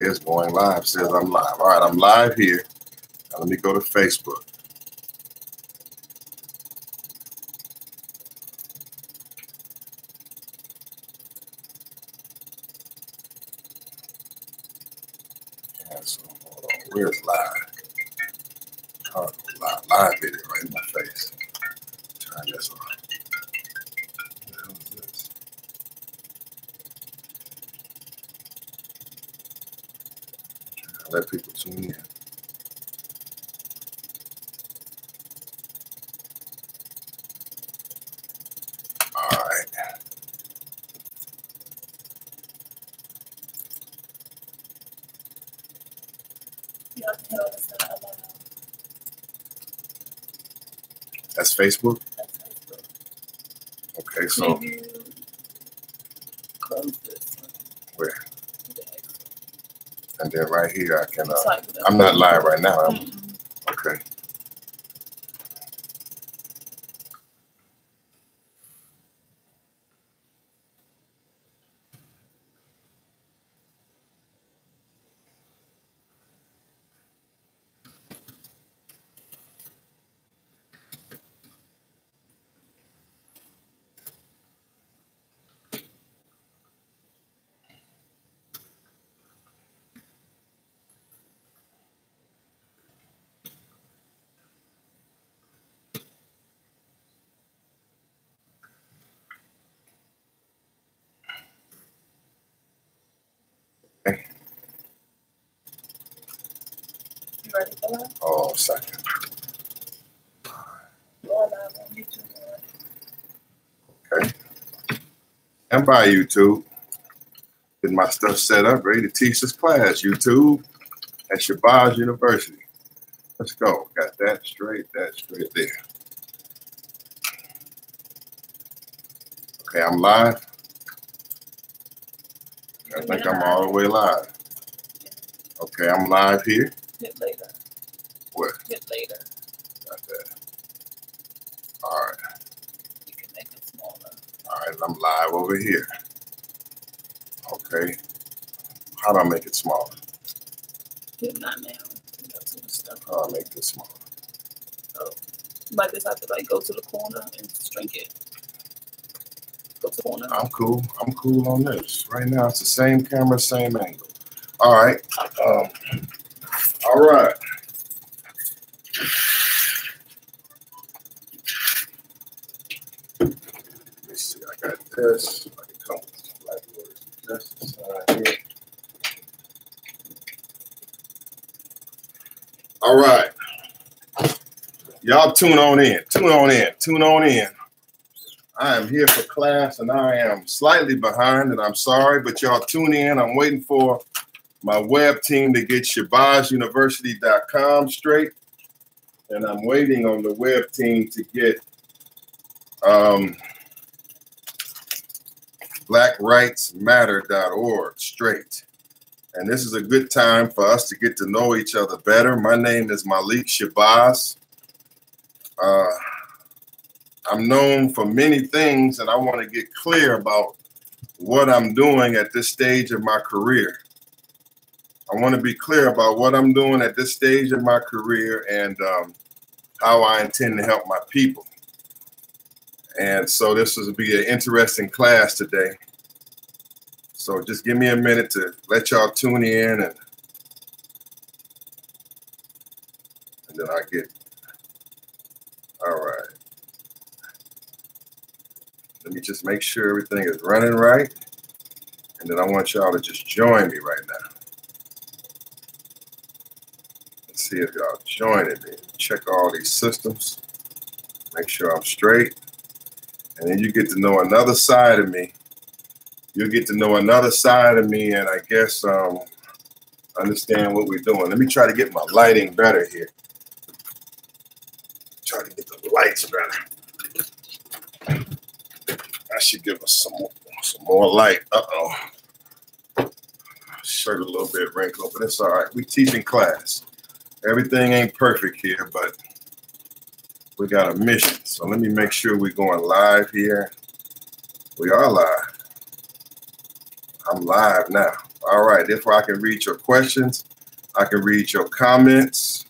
It's going live. Says I'm live. All right, I'm live here. Now let me go to Facebook. Yeah, so hold on. Where's live? Oh, live video right in my face. Turn this on. What the hell is this? Let people tune in. All right. That's Facebook? Okay, so where? And then right here I can I'm not live right now. Okay. Okay. You ready for that? Oh, second. Okay. And by YouTube. Get my stuff set up, ready to teach this class. YouTube at Shabazz University. Let's go. Got that straight there. Okay, I'm live. I think I'm all the way live. Okay, I'm live here. Hit later. Where? Hit later. Got that. All right. You can make it smaller. All right, I'm live over here. Okay. How do I make it smaller? Hit not now. You got too much stuff. How do I make this smaller? Oh. You might just have to like go to the corner and shrink it. Go to the corner. I'm cool. I'm cool on this. Right now it's the same camera, same angle. All right. All right. Let me see. I got this. I can come with some black words. Just inside here. All right. Y'all tune on in. Tune on in. Tune on in. I am here for class and I am slightly behind and I'm sorry, but y'all tune in. I'm waiting for my web team to get ShabazZuniversity.com straight. And I'm waiting on the web team to get BlackRightsMatter.org straight. And this is a good time for us to get to know each other better. My name is MALIK Shabazz. I'm known for many things, and I want to get clear about what I'm doing at this stage of my career. I want to be clear about what I'm doing at this stage of my career and how I intend to help my people. And so this will be an interesting class today. So just give me a minute to let y'all tune in and then I get, all right. Let me just make sure everything is running right. And then I want y'all to just join me right now. Let's see if y'all joining me. Check all these systems. Make sure I'm straight. And then you get to know another side of me. You'll get to know another side of me and I guess understand what we're doing. Let me try to get my lighting better here. Try to get the lights better. I should give us some more light. Uh-oh. Shirt a little bit wrinkled, but it's all right. We teaching class. Everything ain't perfect here, but we got a mission. So let me make sure we're going live here. We are live. I'm live now. All right, therefore I can read your questions. I can read your comments.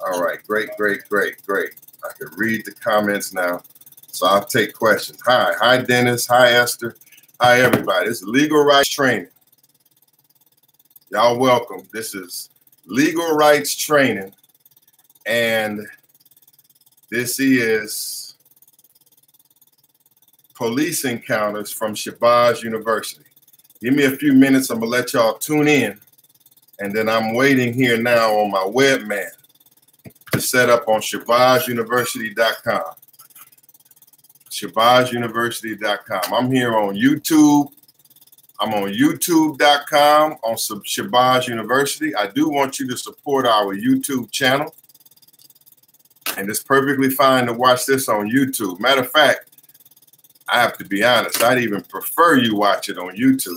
All right, great. I can read the comments now. So I'll take questions. Hi Dennis. Hi Esther. Hi everybody. This is Legal Rights Training. Y'all welcome. This is Legal Rights Training. And this is Police Encounters from Shabazz University. Give me a few minutes. I'm going to let y'all tune in. And then I'm waiting here now on my webman to set up on ShabazzUniversity.com. ShabazzUniversity.com. I'm here on YouTube. I'm on YouTube.com on Shabazz University. I do want you to support our YouTube channel. And it's perfectly fine to watch this on YouTube. Matter of fact, I have to be honest, I'd even prefer you watch it on YouTube.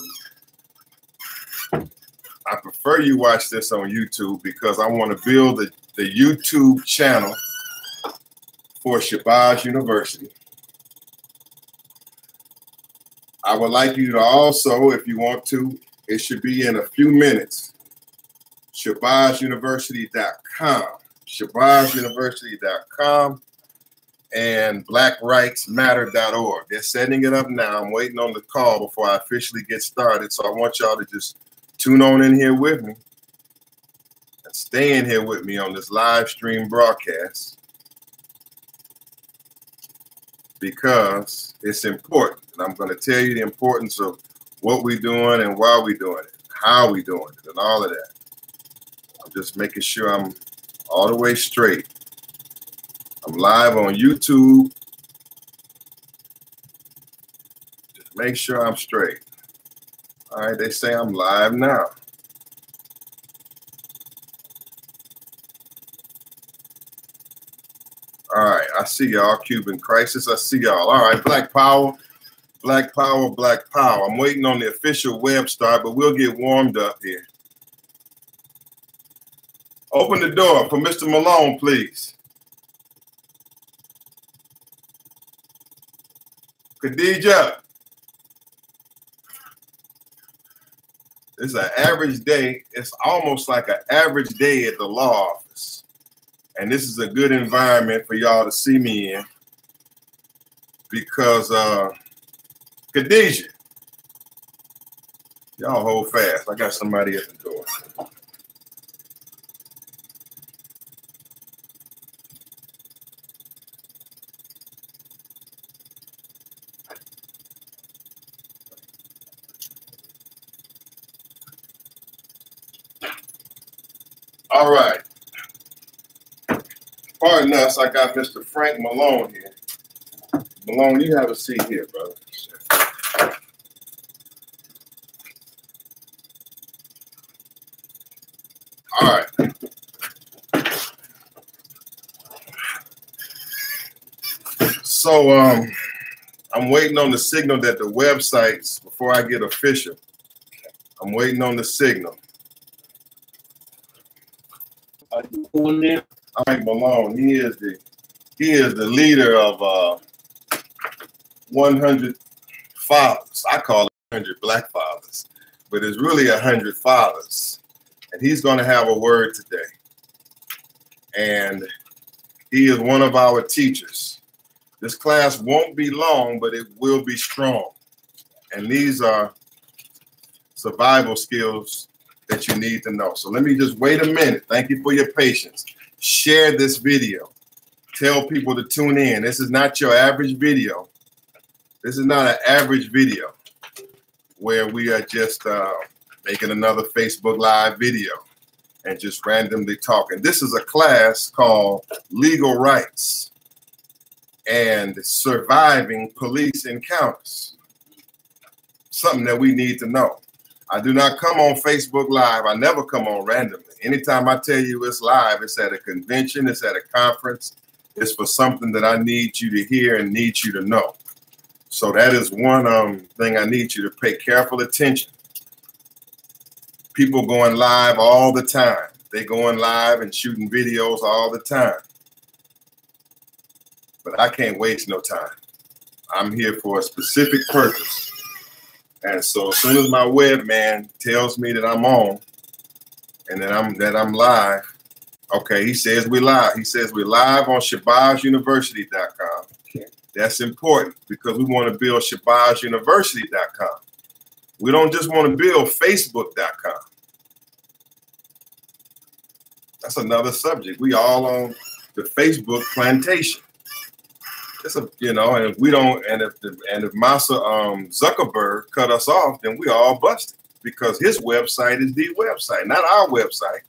I prefer you watch this on YouTube because I want to build the YouTube channel for Shabazz University. I would like you to also, if you want to, it should be in a few minutes, ShabazzUniversity.com. ShabazzUniversity.com and BlackRightsMatter.org. They're setting it up now. I'm waiting on the call before I officially get started. So I want y'all to just tune on in here with me and stay in here with me on this live stream broadcast because it's important. And I'm going to tell you the importance of what we're doing and why we're doing it, how we're doing it, and all of that. I'm just making sure I'm all the way straight. I'm live on YouTube. Just make sure I'm straight. All right, they say I'm live now. All right, I see y'all. Cuban Crisis, I see y'all. All right, Black Power, Black Power, Black Power. I'm waiting on the official web start, but we'll get warmed up here. Open the door for Mr. Malone, please. Khadija. It's an average day. It's almost like an average day at the law office. And this is a good environment for y'all to see me in because Khadija, y'all hold fast. I got somebody at the door. All right. Pardon us, I got Mr. Frank Malone here. Malone, you have a seat here, brother. All right. So I'm waiting on the signal that the websites, before I get official, I'm waiting on the signal. Frank Malone, he is the leader of 100 fathers. I call it 100 Black fathers, but it's really 100 fathers. And he's going to have a word today. And he is one of our teachers. This class won't be long, but it will be strong. And these are survival skills that you need to know. So let me just wait a minute. Thank you for your patience. Share this video. Tell people to tune in. This is not your average video. This is not an average video where we are just making another Facebook Live video and just randomly talking. This is a class called Legal Rights and Surviving Police Encounters. Something that we need to know. I do not come on Facebook Live. I never come on randomly. Anytime I tell you it's live, it's at a convention, it's at a conference, it's for something that I need you to hear and need you to know. So that is one thing I need you to pay careful attention. People going live all the time. They going live and shooting videos all the time. but I can't waste no time. I'm here for a specific purpose. And so as soon as my webman tells me that I'm on and that I'm live, okay, he says we're live. He says we're live on ShabazzUniversity.com. Okay. That's important because we want to build ShabazzUniversity.com. We don't just want to build Facebook.com. That's another subject. We all on the Facebook plantation. It's a, you know, and if we don't, and if Massa Zuckerberg cut us off, then we all busted because his website is the website, not our website.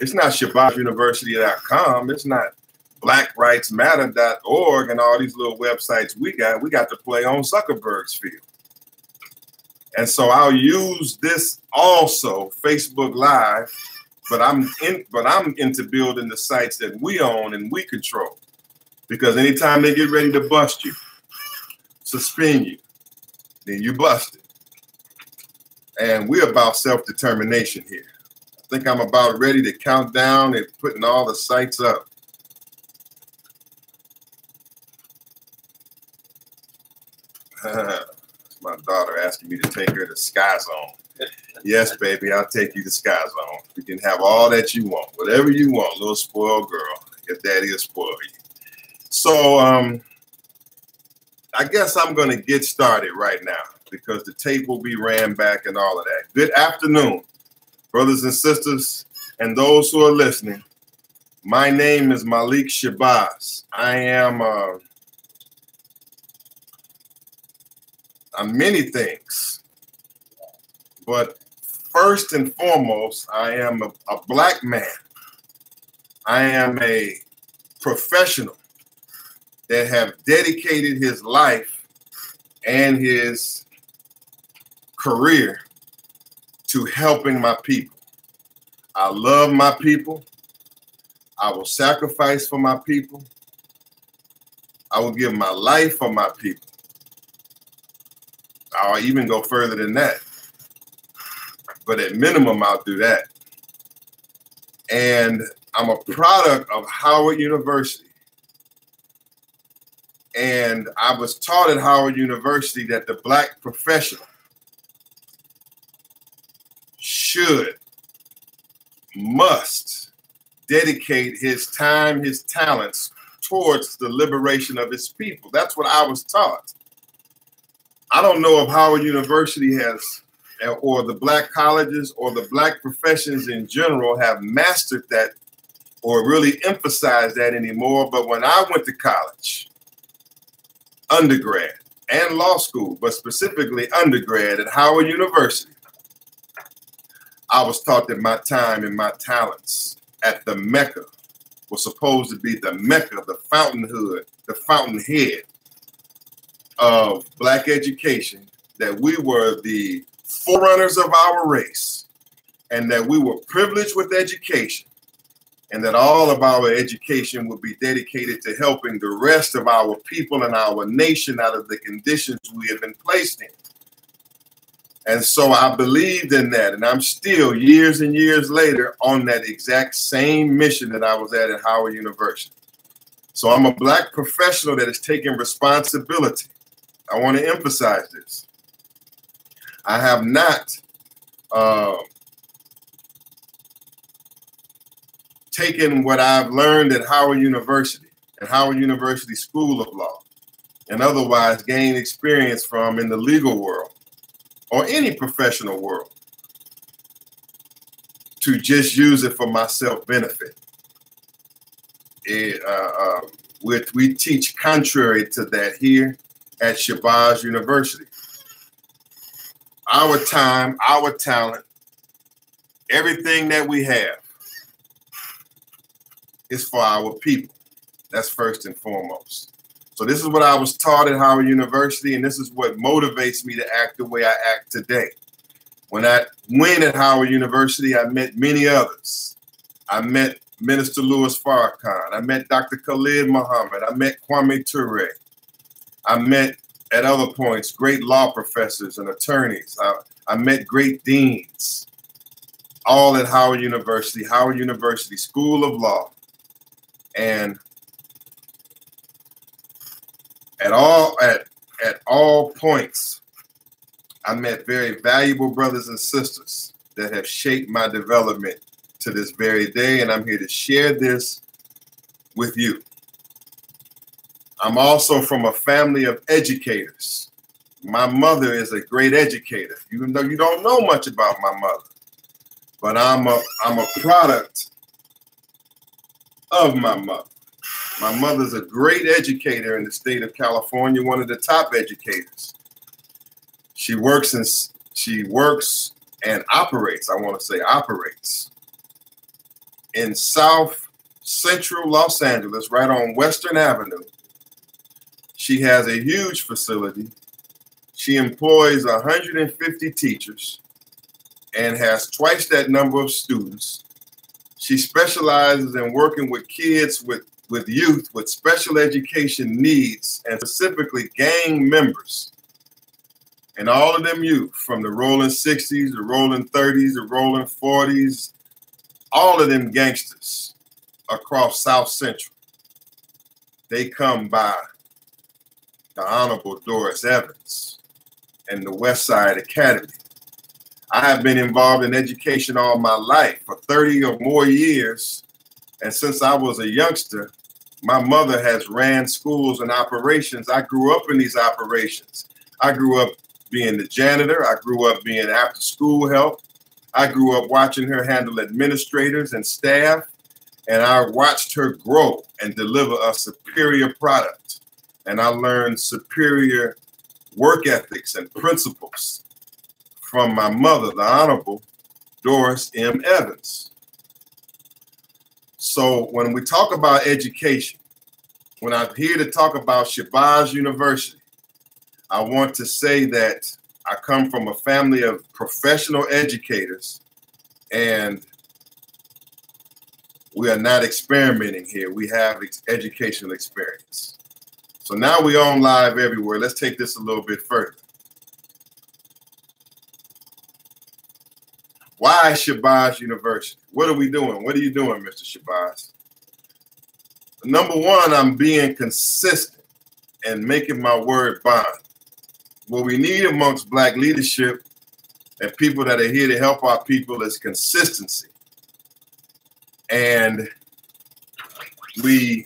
It's not ShabazzUniversity.com. It's not BlackRightsMatter.org and all these little websites we got. We got to play on Zuckerberg's field. And so I'll use this also, Facebook Live, but I'm into building the sites that we own and we control. Because anytime they get ready to bust you, suspend you, then you busted. And we're about self-determination here. I think I'm about ready to count down and putting all the sites up. My daughter asking me to take her to Sky Zone. Yes, baby, I'll take you to Sky Zone. You can have all that you want, whatever you want, little spoiled girl. Your daddy will spoil you. So I guess I'm going to get started right now because the tape will be ran back and all of that. Good afternoon, brothers and sisters, and those who are listening. My name is Malik Shabazz. I am I'm many things, but first and foremost, I am a black man. I am a professional that have dedicated his life and his career to helping my people. I love my people. I will sacrifice for my people. I will give my life for my people. I'll even go further than that. But at minimum, I'll do that. And I'm a product of Howard University. And I was taught at Howard University that the black professional must dedicate his time, his talents towards the liberation of his people. That's what I was taught. I don't know if Howard University has, or the black colleges or the black professions in general have mastered that or really emphasized that anymore. But when I went to college, undergrad and law school, but specifically undergrad at Howard University, I was taught that my time and my talents at the Mecca was supposed to be the Mecca, the fountainhead of black education, that we were the forerunners of our race, and that we were privileged with education, and that all of our education would be dedicated to helping the rest of our people and our nation out of the conditions we have been placed in. And so I believed in that, and I'm still years and years later on that exact same mission that I was at Howard University. So I'm a black professional that is taking responsibility. I want to emphasize this. I have not taken what I've learned at Howard University and Howard University School of Law, and otherwise gained experience from in the legal world or any professional world, to just use it for my self-benefit. We teach contrary to that here at Shabazz University. Our time, our talent, everything that we have is for our people. That's first and foremost. So this is what I was taught at Howard University, and this is what motivates me to act the way I act today. When I went at Howard University, I met many others. I met Minister Louis Farrakhan. I met Dr. Khalid Muhammad. I met Kwame Ture. I met, at other points, great law professors and attorneys. I met great deans, all at Howard University School of Law. And At all points, I met very valuable brothers and sisters that have shaped my development to this very day, and I'm here to share this with you. I'm also from a family of educators. My mother is a great educator. Even though you don't know much about my mother, but I'm a product of my mother. My mother's a great educator in the state of California, one of the top educators. She works and operates, I want to say operates, in South Central Los Angeles, right on Western Avenue. She has a huge facility. She employs 150 teachers and has twice that number of students. She specializes in working with kids with youth with special education needs, and specifically gang members. And all of them youth, from the rolling 60s, the rolling 30s, the rolling 40s, all of them gangsters across South Central, they come by the Honorable Doris Evans and the West Side Academy. I have been involved in education all my life, for 30 or more years. And since I was a youngster, my mother has ran schools and operations. I grew up in these operations. I grew up being the janitor. I grew up being after school help. I grew up watching her handle administrators and staff. And I watched her grow and deliver a superior product. And I learned superior work ethics and principles from my mother, the Honorable Doris M. Evans. So when we talk about education, when I'm here to talk about Shabazz University, I want to say that I come from a family of professional educators, and we are not experimenting here. We have educational experience. So now we're on live everywhere. Let's take this a little bit further. Why Shabazz University? What are we doing? What are you doing, Mr. Shabazz? Number one, I'm being consistent and making my word bond. What we need amongst Black leadership and people that are here to help our people is consistency. And we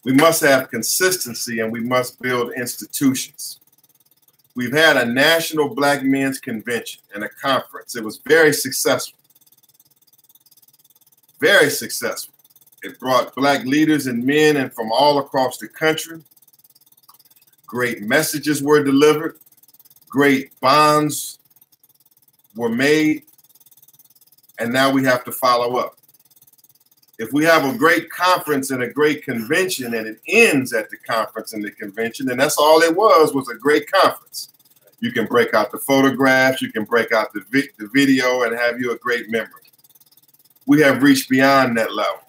must have consistency, and we must build institutions. We've had a National Black Men's Convention and a conference. It was very successful. Very successful. It brought Black leaders and men and from all across the country. Great messages were delivered. Great bonds were made. And now we have to follow up. If we have a great conference and a great convention and it ends at the conference and the convention, then that's all it was a great conference. You can break out the photographs, you can break out the video and have you a great memory. We have reached beyond that level.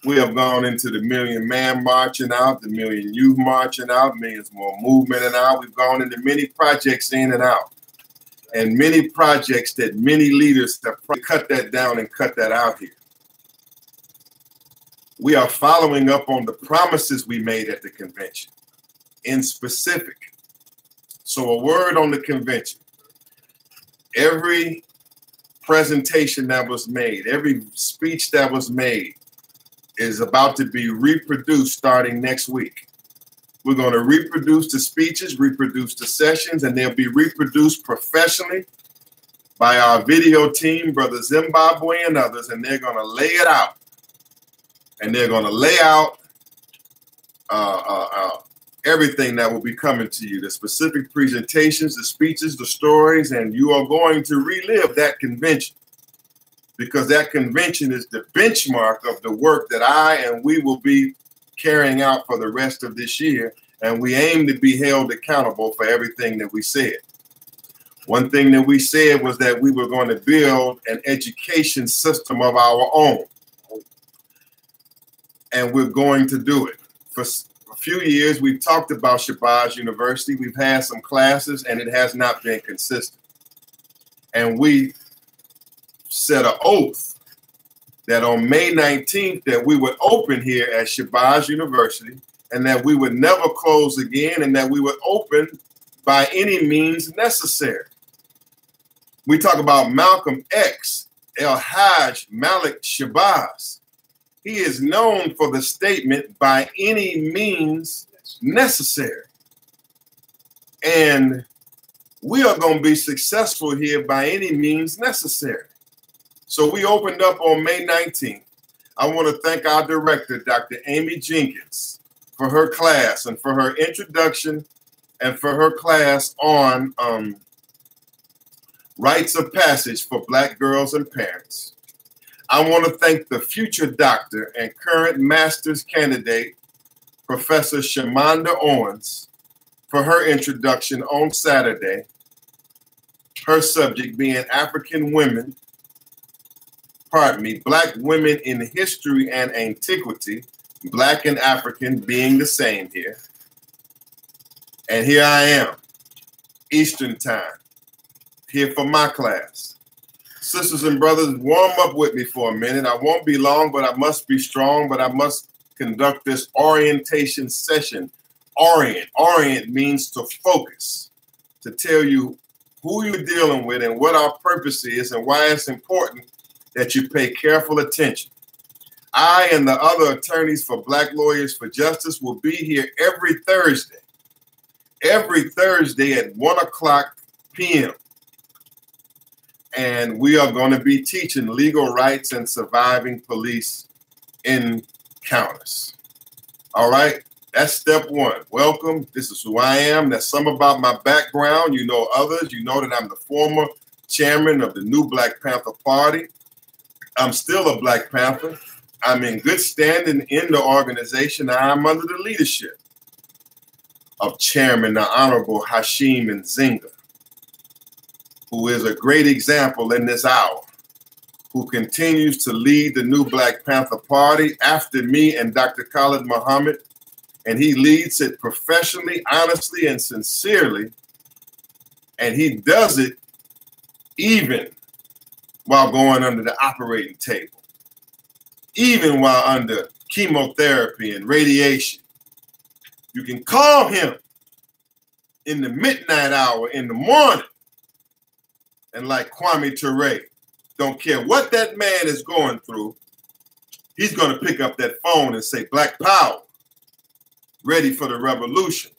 We have gone into the Million Man marching out, the Million Youth marching out, millions more movement and out. We've gone into many projects in and out, and many projects that many leaders have cut that down and cut that out here. We are following up on the promises we made at the convention in specific. So a word on the convention. Every presentation that was made, every speech that was made is about to be reproduced starting next week. We're going to reproduce the speeches, reproduce the sessions, and they'll be reproduced professionally by our video team, Brother Zimbabwe and others, and they're going to lay it out. And they're going to lay out everything that will be coming to you, the specific presentations, the speeches, the stories, and you are going to relive that convention, because that convention is the benchmark of the work that I and we will be carrying out for the rest of this year, and we aim to be held accountable for everything that we said. One thing that we said was that we were going to build an education system of our own. And we're going to do it. For a few years, we've talked about Shabazz University. We've had some classes, and it has not been consistent. And we set an oath that on May 19th that we would open here at Shabazz University, and that we would never close again, and that we would open by any means necessary. We talk about Malcolm X, El-Hajj Malik Shabazz. He is known for the statement, by any means necessary. And we are going to be successful here by any means necessary. So we opened up on May 19th. I want to thank our director, Dr. Amy Jenkins, for her class and for her introduction and for her class on rites of passage for Black girls and parents. I want to thank the future doctor and current master's candidate, Professor Shamanda Owens, for her introduction on Saturday, her subject being African women, Black women in history and antiquity, Black and African being the same here. And here I am, Eastern time, here for my class. Sisters and brothers, warm up with me for a minute. I won't be long, but I must be strong, but I must conduct this orientation session. Orient means to focus, to tell you who you're dealing with and what our purpose is and why it's important that you pay careful attention. I and the other attorneys for Black Lawyers for Justice will be here every Thursday at 1:00 p.m. And we are going to be teaching legal rights and surviving police encounters. All right, that's step one. Welcome. This is who I am. That's some about my background. You know others. You know that I'm the former chairman of the new Black Panther Party. I'm still a Black Panther. I'm in good standing in the organization. I'm under the leadership of Chairman, the Honorable Hashim Nzinga, who is a great example in this hour, who continues to lead the new Black Panther Party after me and Dr. Khalid Muhammad. And he leads it professionally, honestly, and sincerely. And he does it even while going under the operating table, even while under chemotherapy and radiation. You can call him in the midnight hour in the morning. And like Kwame Ture, don't care what that man is going through, he's going to pick up that phone and say, Black Power, ready for the revolution.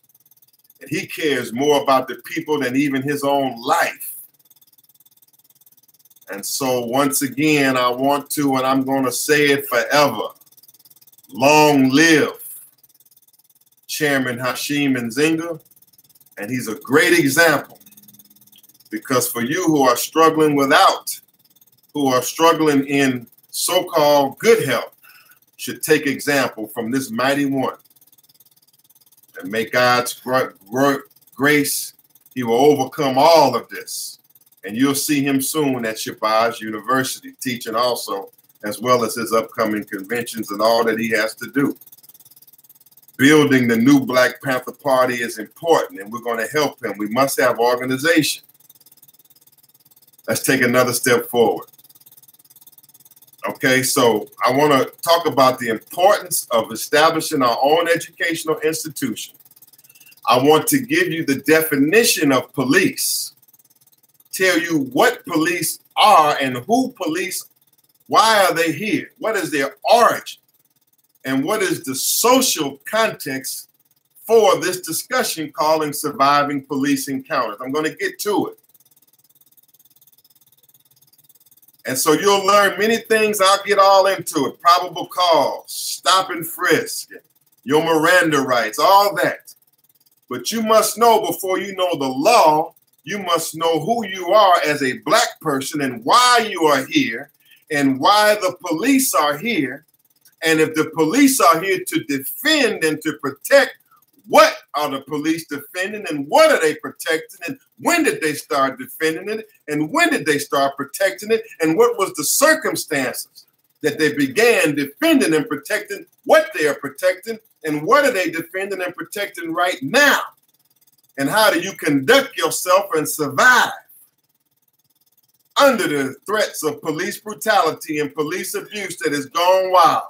And he cares more about the people than even his own life. And so once again, I want to, and I'm going to say it forever, long live Chairman Hashim Nzinga. And he's a great example. Because for you who are struggling who are struggling in so-called good health, should take example from this mighty one. And may God's grace, he will overcome all of this. And you'll see him soon at Shabazz University, teaching also, as well as his upcoming conventions and all that he has to do. Building the new Black Panther Party is important, and we're going to help him. We must have organization. Let's take another step forward. Okay, so I want to talk about the importance of establishing our own educational institution. I want to give you the definition of police, tell you what police are and who police, why are they here, what is their origin, and what is the social context for this discussion calling Surviving Police Encounters. I'm going to get to it. And so you'll learn many things. I'll get all into it. Probable cause, stop and frisk, your Miranda rights, all that. But you must know, before you know the law, you must know who you are as a Black person and why you are here and why the police are here. And if the police are here to defend and to protect, what are the police defending and what are they protecting, and when did they start defending it and when did they start protecting it, and what was the circumstances that they began defending and protecting what they are protecting, and what are they defending and protecting right now, and how do you conduct yourself and survive under the threats of police brutality and police abuse that has gone wild.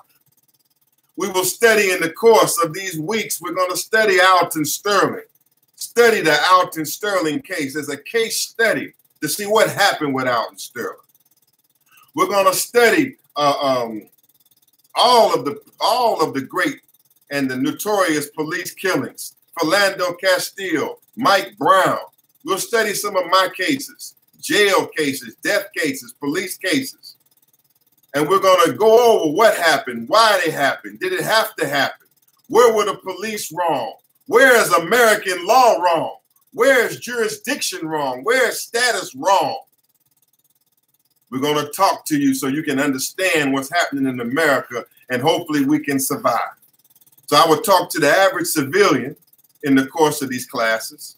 We will study in the course of these weeks. We're going to study Alton Sterling. Study the Alton Sterling case as a case study to see what happened with Alton Sterling. We're going to study all of the great and the notorious police killings. Philando Castile, Mike Brown. We'll study some of my cases, jail cases, death cases, police cases. And we're going to go over what happened, why they happened, did it have to happen? Where were the police wrong? Where is American law wrong? Where is jurisdiction wrong? Where is status wrong? We're going to talk to you so you can understand what's happening in America, and hopefully we can survive. So I will talk to the average civilian in the course of these classes,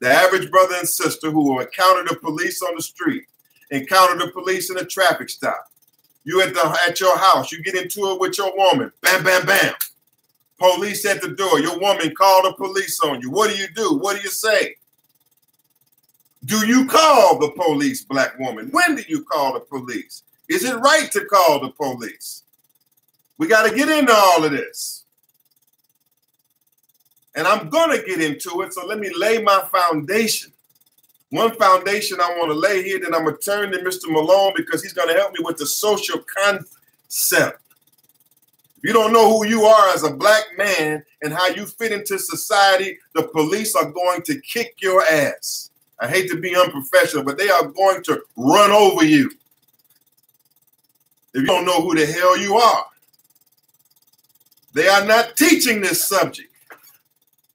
the average brother and sister who will encounter the police on the street, encounter the police in a traffic stop. You at your house, you get into it with your woman, bam, bam, bam. Police at the door, your woman called the police on you. What do? What do you say? Do you call the police, black woman? When do you call the police? Is it right to call the police? We got to get into all of this. And I'm going to get into it, so let me lay my foundation. One foundation I want to lay here, then I'm going to turn to Mr. Malone because he's going to help me with the social concept. If you don't know who you are as a black man and how you fit into society, the police are going to kick your ass. I hate to be unprofessional, but they are going to run over you if you don't know who the hell you are. They are not teaching this subject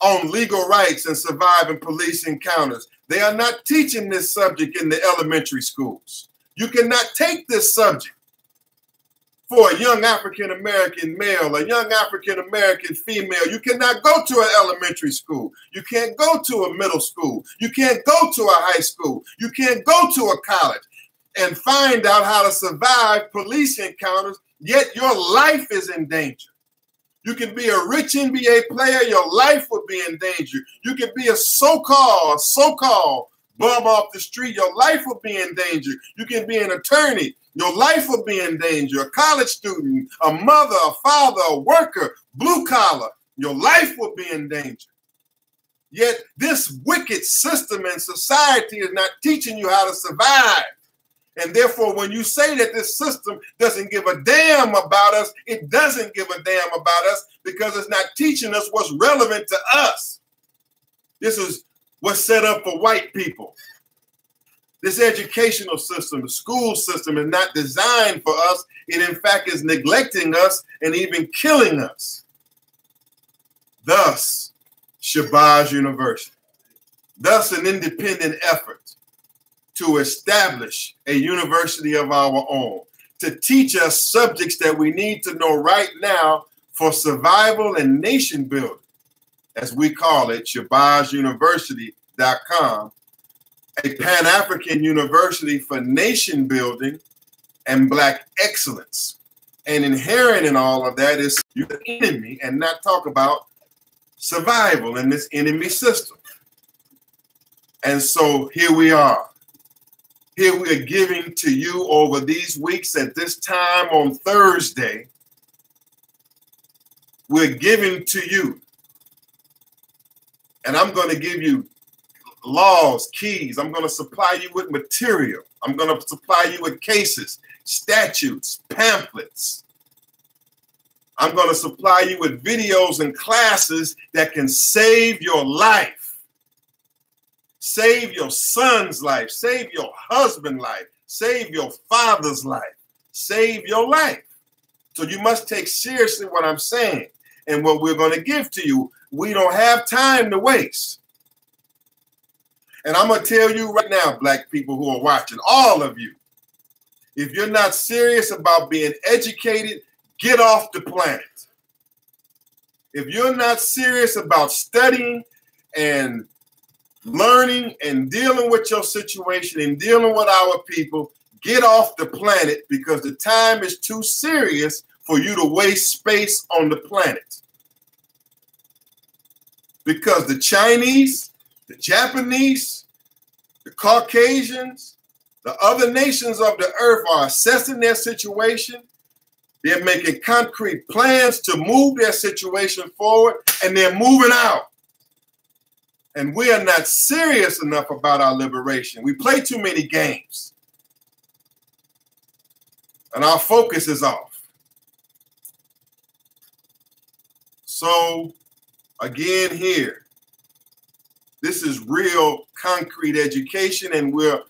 on legal rights and surviving police encounters. They are not teaching this subject in the elementary schools. You cannot take this subject for a young African-American male, a young African-American female. You cannot go to an elementary school. You can't go to a middle school. You can't go to a high school. You can't go to a college and find out how to survive police encounters, yet your life is in danger. You can be a rich NBA player, your life would be in danger. You can be a so-called bum off the street, your life would be in danger. You can be an attorney, your life would be in danger. A college student, a mother, a father, a worker, blue collar, your life would be in danger. Yet this wicked system and society is not teaching you how to survive. And therefore, when you say that this system doesn't give a damn about us, it doesn't give a damn about us because it's not teaching us what's relevant to us. This is what's set up for white people. This educational system, the school system is not designed for us. It, in fact, is neglecting us and even killing us. Thus, Shabazz University. Thus, an independent effort to establish a university of our own, to teach us subjects that we need to know right now for survival and nation building, as we call it, ShabazzUniversity.com, a Pan-African university for nation building and Black excellence. And inherent in all of that is the enemy and not talk about survival in this enemy system. And so here we are. Here we are giving to you over these weeks at this time on Thursday. We're giving to you. And I'm going to give you laws, keys. I'm going to supply you with material. I'm going to supply you with cases, statutes, pamphlets. I'm going to supply you with videos and classes that can save your life. Save your son's life, save your husband's life, save your father's life, save your life. So you must take seriously what I'm saying and what we're going to give to you. We don't have time to waste. And I'm going to tell you right now, Black people who are watching, all of you, if you're not serious about being educated, get off the planet. If you're not serious about studying and learning and dealing with your situation and dealing with our people, get off the planet because the time is too serious for you to waste space on the planet. Because the Chinese, the Japanese, the Caucasians, the other nations of the earth are assessing their situation They're making concrete plans to move their situation forward, and they're moving out. And we are not serious enough about our liberation. We play too many games. And our focus is off. So, again here, this is real concrete education, and we're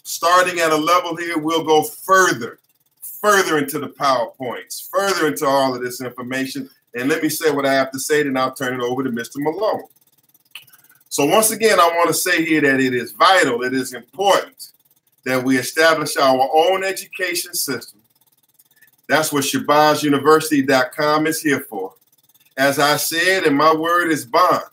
starting at a level here. We'll go further into the PowerPoints, further into all of this information. And let me say what I have to say, then I'll turn it over to Mr. Malone. So once again, I want to say here that it is vital, it is important that we establish our own education system. That's what ShabazzUniversity.com is here for. As I said, and my word is bond,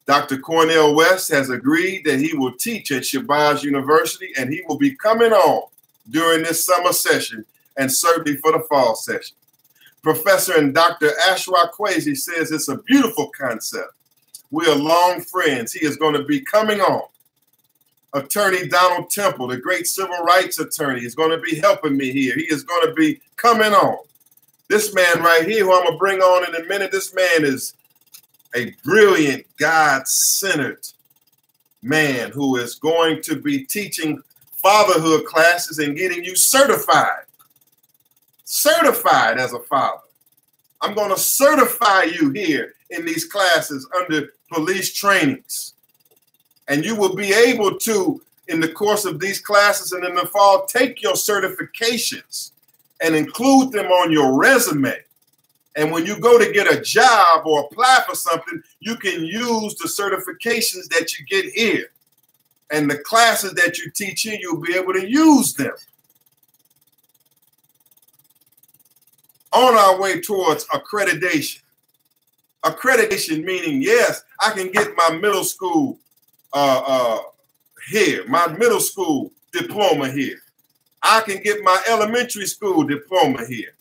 Dr. Cornel West has agreed that he will teach at Shabazz University, and he will be coming on during this summer session and certainly for the fall session. Professor and Dr. Ashwa Kwesi says it's a beautiful concept. We are long friends. He is going to be coming on. Attorney Donald Temple, the great civil rights attorney, is going to be helping me here. He is going to be coming on. This man right here, who I'm going to bring on in a minute, this man is a brilliant, God-centered man who is going to be teaching fatherhood classes and getting you certified as a father. I'm going to certify you here in these classes under police trainings. And you will be able to, in the course of these classes and in the fall, take your certifications and include them on your resume. And when you go to get a job or apply for something, you can use the certifications that you get here. And the classes that you teach here, you'll be able to use them. On our way towards accreditation. Accreditation meaning, yes, I can get my middle school here, my middle school diploma here. I can get my elementary school diploma here.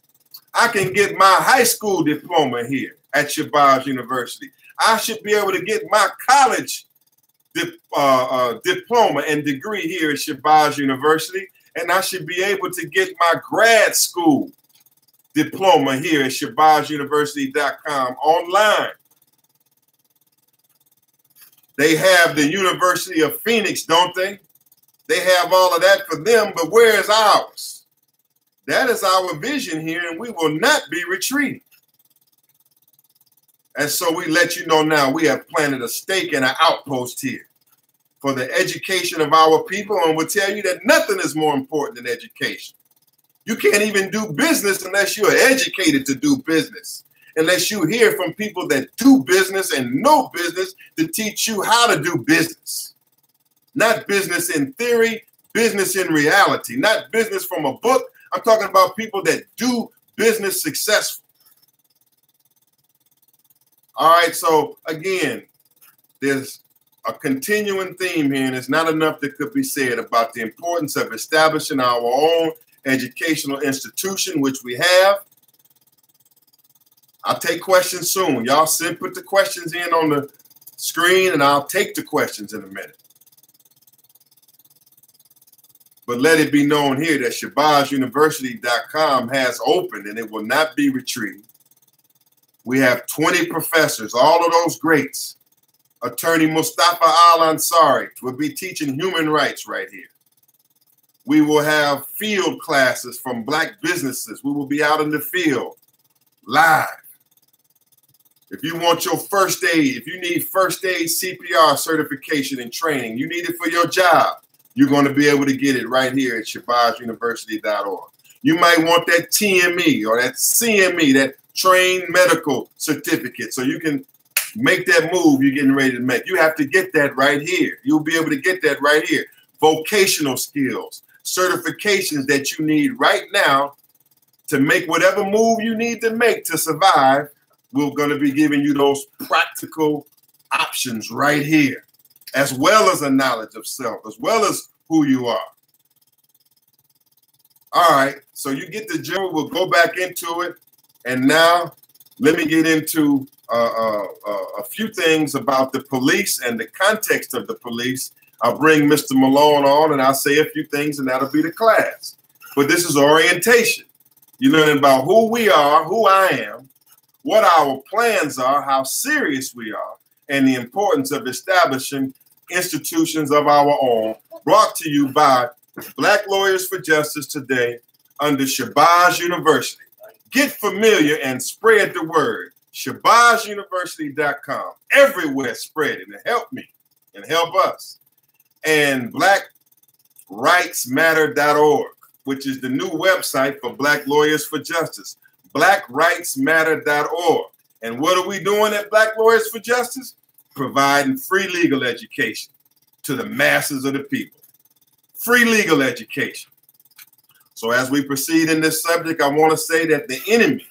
I can get my high school diploma here at Shabazz University. I should be able to get my college diploma and degree here at Shabazz University, and I should be able to get my grad school diploma here at ShabazzUniversity.com online. They have the University of Phoenix, don't they? They have all of that for them, but where is ours? That is our vision here, and we will not be retreating. And so we let you know now we have planted a stake and an outpost here for the education of our people, and we'll tell you that nothing is more important than education. You can't even do business unless you are educated to do business, unless you hear from people that do business and know business to teach you how to do business. Not business in theory, business in reality, not business from a book. I'm talking about people that do business successful. All right, so again, there's a continuing theme here, and it's not enough that could be said about the importance of establishing our own educational institution, which we have. I'll take questions soon. Y'all put the questions in on the screen, and I'll take the questions in a minute. But let it be known here that ShabazzUniversity.com has opened, and it will not be retrieved. We have 20 professors, all of those greats. Attorney Mustafa Al-Ansari will be teaching human rights right here. We will have field classes from Black businesses. We will be out in the field live. If you want your first aid, if you need first aid CPR certification and training, you need it for your job, you're going to be able to get it right here at ShabazzUniversity.org. You might want that TME or that CME, that trained medical certificate, so you can make that move you're getting ready to make. You have to get that right here. You'll be able to get that right here. Vocational skills, certifications that you need right now to make whatever move you need to make to survive. We're going to be giving you those practical options right here, as well as a knowledge of self, as well as who you are. All right, so you get the general. We'll go back into it. And now let me get into a few things about the police and the context of the police. I'll bring Mr. Malone on, and I'll say a few things, and that'll be the class. But this is orientation. You're learning about who we are, who I am, what our plans are, how serious we are, and the importance of establishing institutions of our own, brought to you by Black Lawyers for Justice today under Shabazz University. Get familiar and spread the word. ShabazzUniversity.com. Everywhere spread it and help me and help us. And BlackRightsMatter.org, which is the new website for Black Lawyers for Justice. BlackRightsMatter.org. And what are we doing at Black Lawyers for Justice? Providing free legal education to the masses of the people. Free legal education. So as we proceed in this subject, I want to say that the enemy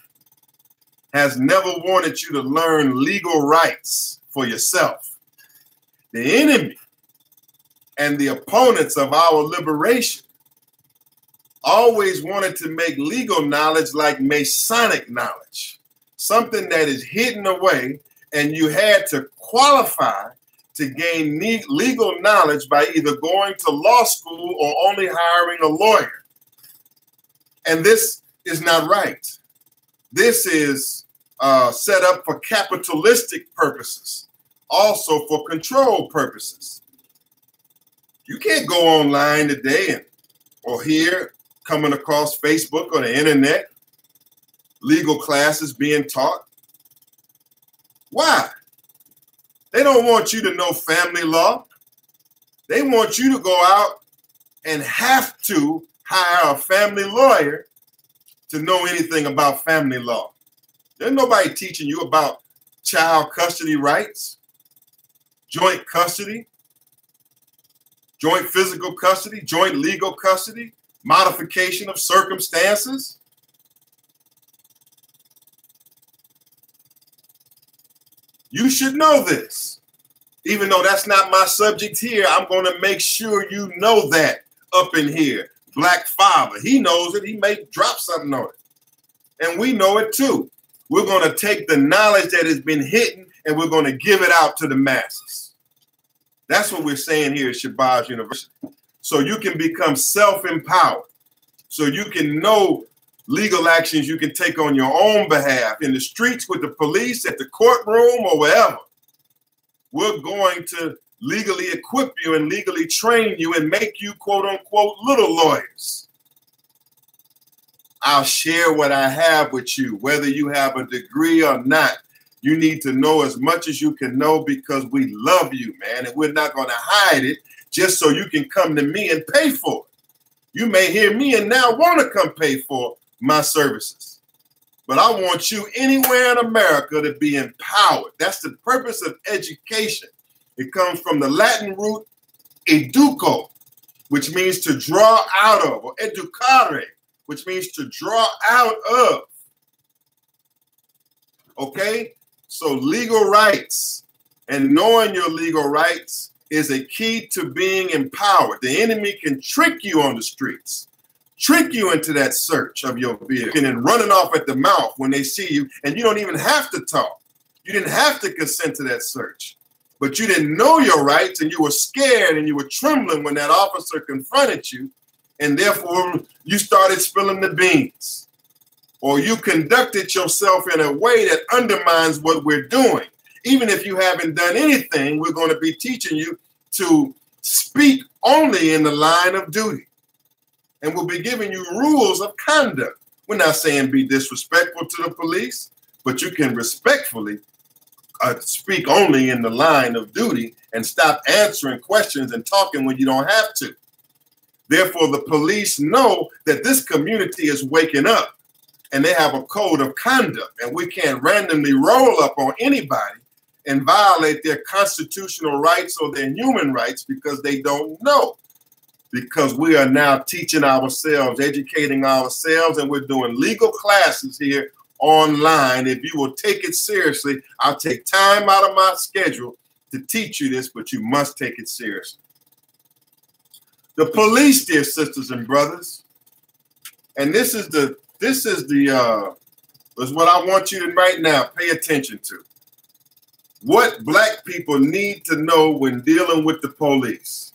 has never wanted you to learn legal rights for yourself. The enemy and the opponents of our liberation always wanted to make legal knowledge like Masonic knowledge, something that is hidden away, and you had to qualify to gain legal knowledge by either going to law school or only hiring a lawyer. And this is not right. This is set up for capitalistic purposes, also for control purposes. You can't go online today or here, coming across Facebook or the internet, legal classes being taught. Why? They don't want you to know family law. They want you to go out and have to hire a family lawyer to know anything about family law. There's nobody teaching you about child custody rights, joint custody, joint physical custody, joint legal custody, modification of circumstances. You should know this. Even though that's not my subject here, I'm going to make sure you know that up in here. Black father, he knows it. He may drop something on it. And we know it too. We're going to take the knowledge that has been hidden and we're going to give it out to the masses. That's what we're saying here at Shabazz University. So you can become self-empowered. So you can know legal actions you can take on your own behalf in the streets with the police, at the courtroom, or wherever. We're going to legally equip you and legally train you and make you, quote unquote, little lawyers. I'll share what I have with you, whether you have a degree or not. You need to know as much as you can know because we love you, man, and we're not going to hide it just so you can come to me and pay for it. You may hear me and now want to come pay for my services. But I want you anywhere in America to be empowered. That's the purpose of education. It comes from the Latin root educo, which means to draw out of, or educare, which means to draw out of. Okay? So legal rights and knowing your legal rights is a key to being empowered. The enemy can trick you on the streets, trick you into that search of your vehicle and running off at the mouth when they see you, and you don't even have to talk. You didn't have to consent to that search, but you didn't know your rights and you were scared and you were trembling when that officer confronted you, and therefore you started spilling the beans, or you conducted yourself in a way that undermines what we're doing. Even if you haven't done anything, we're going to be teaching you to speak only in the line of duty. And we'll be giving you rules of conduct. We're not saying be disrespectful to the police, but you can respectfully speak only in the line of duty and stop answering questions and talking when you don't have to. Therefore, the police know that this community is waking up and they have a code of conduct, and we can't randomly roll up on anybody and violate their constitutional rights or their human rights because they don't know. Because we are now teaching ourselves, educating ourselves, and we're doing legal classes here online. If you will take it seriously, I'll take time out of my schedule to teach you this, but you must take it seriously. The police, dear sisters and brothers, and this is what I want you to right now pay attention to. What Black people need to know when dealing with the police.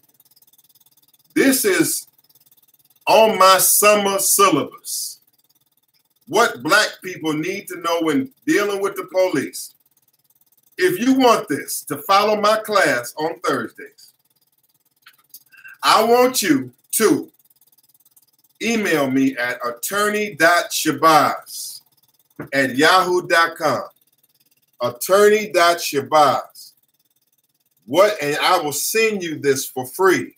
This is on my summer syllabus. what black people need to know when dealing with the police. If you want this to follow my class on Thursdays, I want you to email me at attorney.shabazz@yahoo.com. Attorney.shabazz. And I will send you this for free.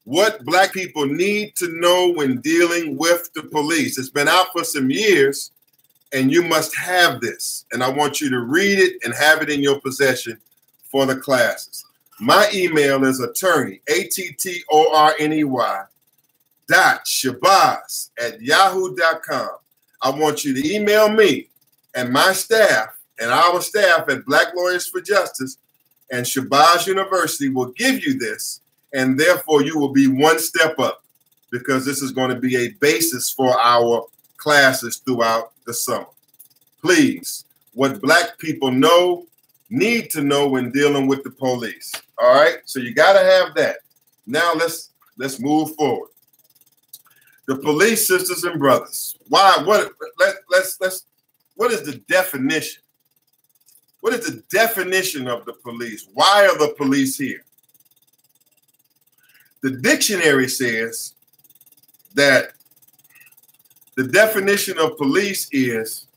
What black people need to know when dealing with the police. It's been out for some years, and you must have this. And I want you to read it and have it in your possession for the classes. My email is attorney, ATTORNEY, .shabazz@yahoo.com. I want you to email me and my staff and our staff at Black Lawyers for Justice and Shabazz University will give you this, and therefore you will be one step up, because this is going to be a basis for our classes throughout the summer. Please, what black people need to know when dealing with the police. All right, so you got to have that. Now let's move forward. The police, sisters and brothers. Why? What is the definition? What is the definition of the police? Why are the police here? The dictionary says that the definition of police is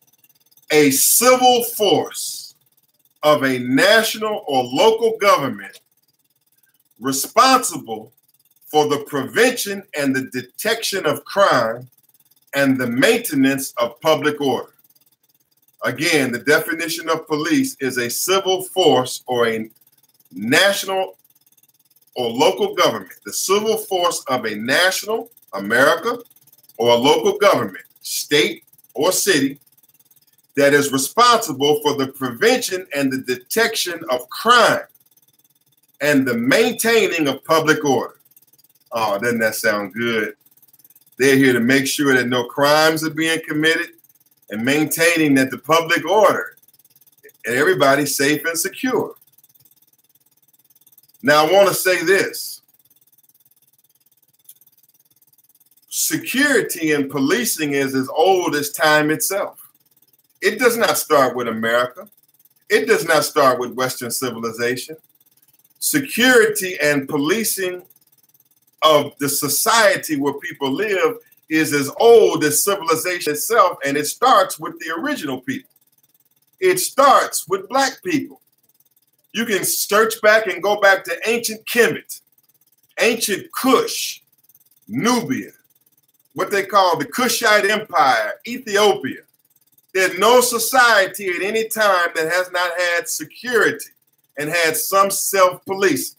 a civil force of a national or local government responsible for the prevention and the detection of crime and the maintenance of public order. Again, the definition of police is a civil force or a national or local government, the civil force of a national, America, or a local government, state or city, that is responsible for the prevention and the detection of crime and the maintaining of public order. Oh, doesn't that sound good? They're here to make sure that no crimes are being committed and maintaining that the public order and everybody's safe and secure. Now, I want to say this. Security and policing is as old as time itself. It does not start with America. It does not start with Western civilization. Security and policing of the society where people live is as old as civilization itself, and it starts with the original people. It starts with black people. You can search back and go back to ancient Kemet, ancient Kush, Nubia, what they call the Kushite Empire, Ethiopia. There's no society at any time that has not had security and had some self-policing.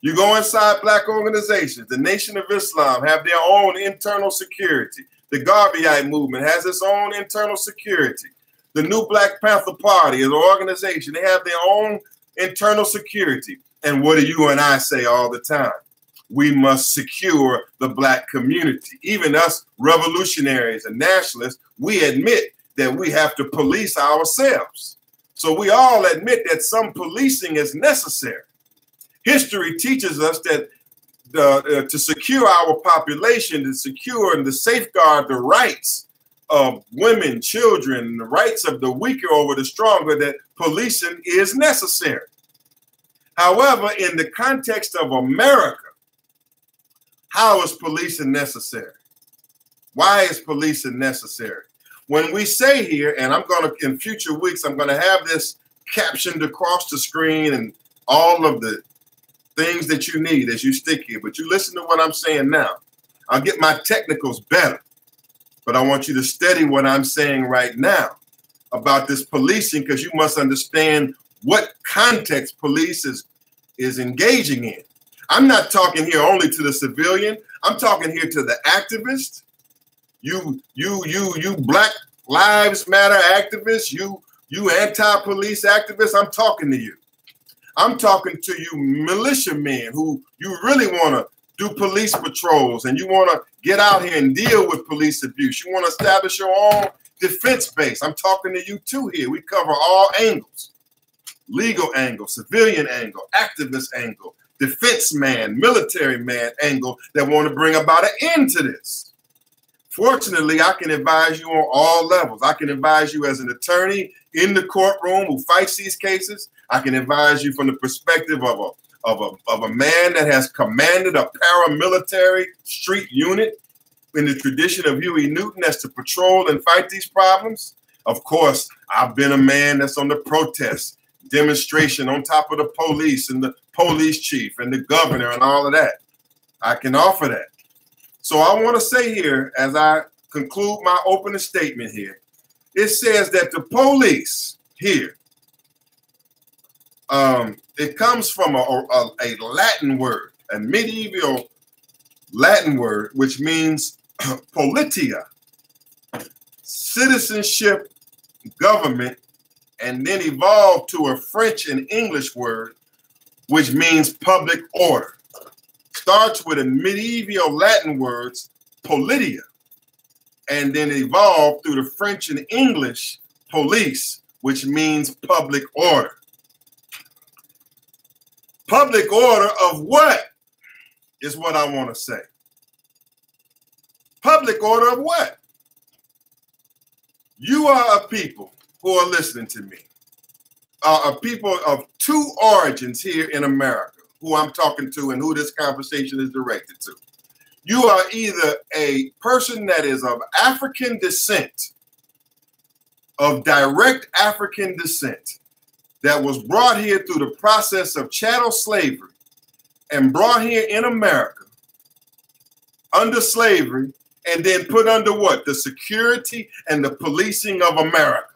You go inside black organizations, the Nation of Islam have their own internal security. The Garveyite movement has its own internal security. The New Black Panther Party is an organization. They have their own internal security. And what do you and I say all the time? We must secure the black community. Even us revolutionaries and nationalists, we admit that we have to police ourselves. So we all admit that some policing is necessary. History teaches us that to secure our population, to secure and to safeguard the rights of women, children, the rights of the weaker over the stronger, that policing is necessary. However, in the context of America, how is policing necessary? Why is policing necessary? When we say here, and I'm going to, in future weeks, I'm going to have this captioned across the screen and all of the things that you need as you stick here, but you listen to what I'm saying now. I'll get my technicals better, but I want you to study what I'm saying right now about this policing, because you must understand what context police is engaging in. I'm not talking here only to the civilian. I'm talking here to the activist. You Black Lives Matter activists, you anti-police activists, I'm talking to you. I'm talking to you militiamen who you really want to do police patrols and you want to get out here and deal with police abuse. You want to establish your own defense base. I'm talking to you too here. We cover all angles. Legal angle, civilian angle, activist angle, defense man, military man angle that want to bring about an end to this. Fortunately, I can advise you on all levels. I can advise you as an attorney in the courtroom who fights these cases. I can advise you from the perspective of a man that has commanded a paramilitary street unit in the tradition of Huey Newton as to patrol and fight these problems. Of course, I've been a man that's on the protest, demonstration on top of the police and the police chief and the governor and all of that. I can offer that. So I want to say here, as I conclude my opening statement here, it says that the police here, it comes from a Latin word, a medieval Latin word, which means politia, citizenship, government, and then evolved to a French and English word, which means public order. Starts with a medieval Latin words, politia, and then evolved through the French and English police, which means public order. Public order of what is what I want to say. Public order of what? You are a people who are listening to me, a people of two origins here in America, who I'm talking to and who this conversation is directed to. You are either a person that is of African descent, of direct African descent, that was brought here through the process of chattel slavery and brought here in America under slavery and then put under what? The security and the policing of America.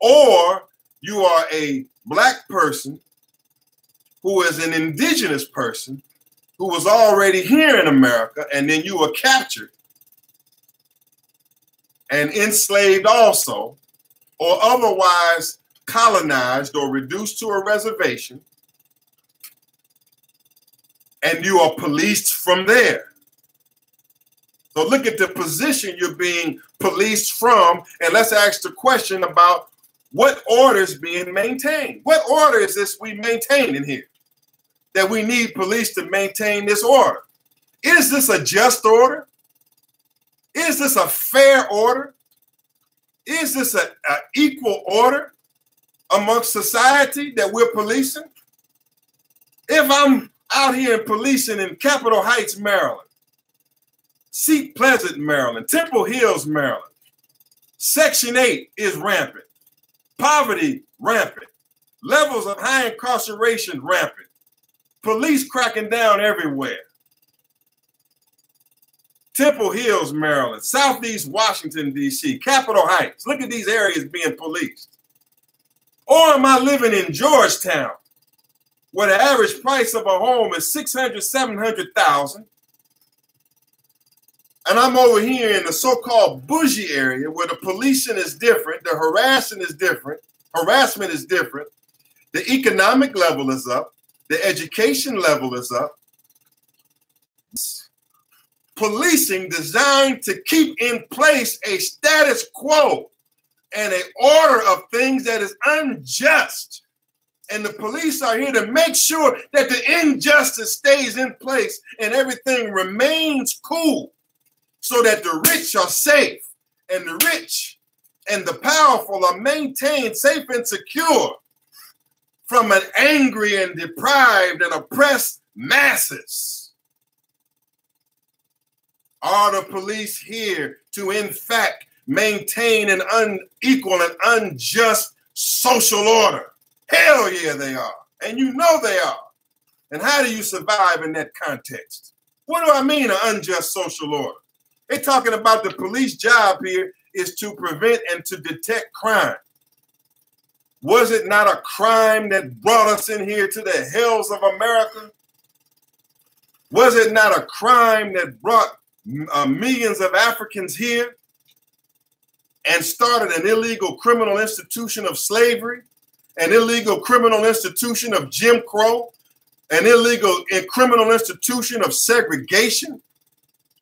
Or you are a black person who is an indigenous person who was already here in America, and then you were captured and enslaved also, or otherwise colonized or reduced to a reservation, and you are policed from there. So look at the position you're being policed from, and let's ask the question about what order is being maintained. What order is this we maintain in here? That we need police to maintain this order. Is this a just order? Is this a fair order? Is this an equal order amongst society that we're policing? If I'm out here policing in Capitol Heights, Maryland, Seat Pleasant, Maryland, Temple Hills, Maryland, Section 8 is rampant, poverty rampant, levels of high incarceration rampant, police cracking down everywhere. Temple Hills, Maryland, Southeast Washington, D.C., Capitol Heights. Look at these areas being policed. Or am I living in Georgetown, where the average price of a home is $600,000, $700,000, and I'm over here in the so-called bougie area where the policing is different, the harassment is different, the economic level is up, the education level is up. Policing designed to keep in place a status quo and an order of things that is unjust. And the police are here to make sure that the injustice stays in place and everything remains cool so that the rich are safe and the rich and the powerful are maintained safe and secure from an angry and deprived and oppressed masses. Are the police here to, in fact, maintain an unequal and unjust social order? Hell yeah, they are. And you know they are. And how do you survive in that context? What do I mean, an unjust social order? They're talking about the police job here is to prevent and to detect crime. Was it not a crime that brought us in here to the hells of America? Was it not a crime that brought millions of Africans here and started an illegal criminal institution of slavery, an illegal criminal institution of Jim Crow, an illegal criminal institution of segregation,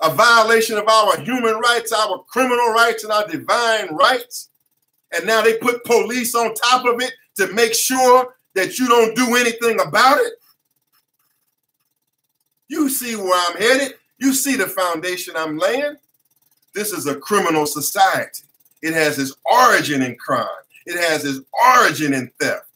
a violation of our human rights, our criminal rights, and our divine rights? And now they put police on top of it to make sure that you don't do anything about it? You see where I'm headed. You see the foundation I'm laying. This is a criminal society. It has its origin in crime. It has its origin in theft.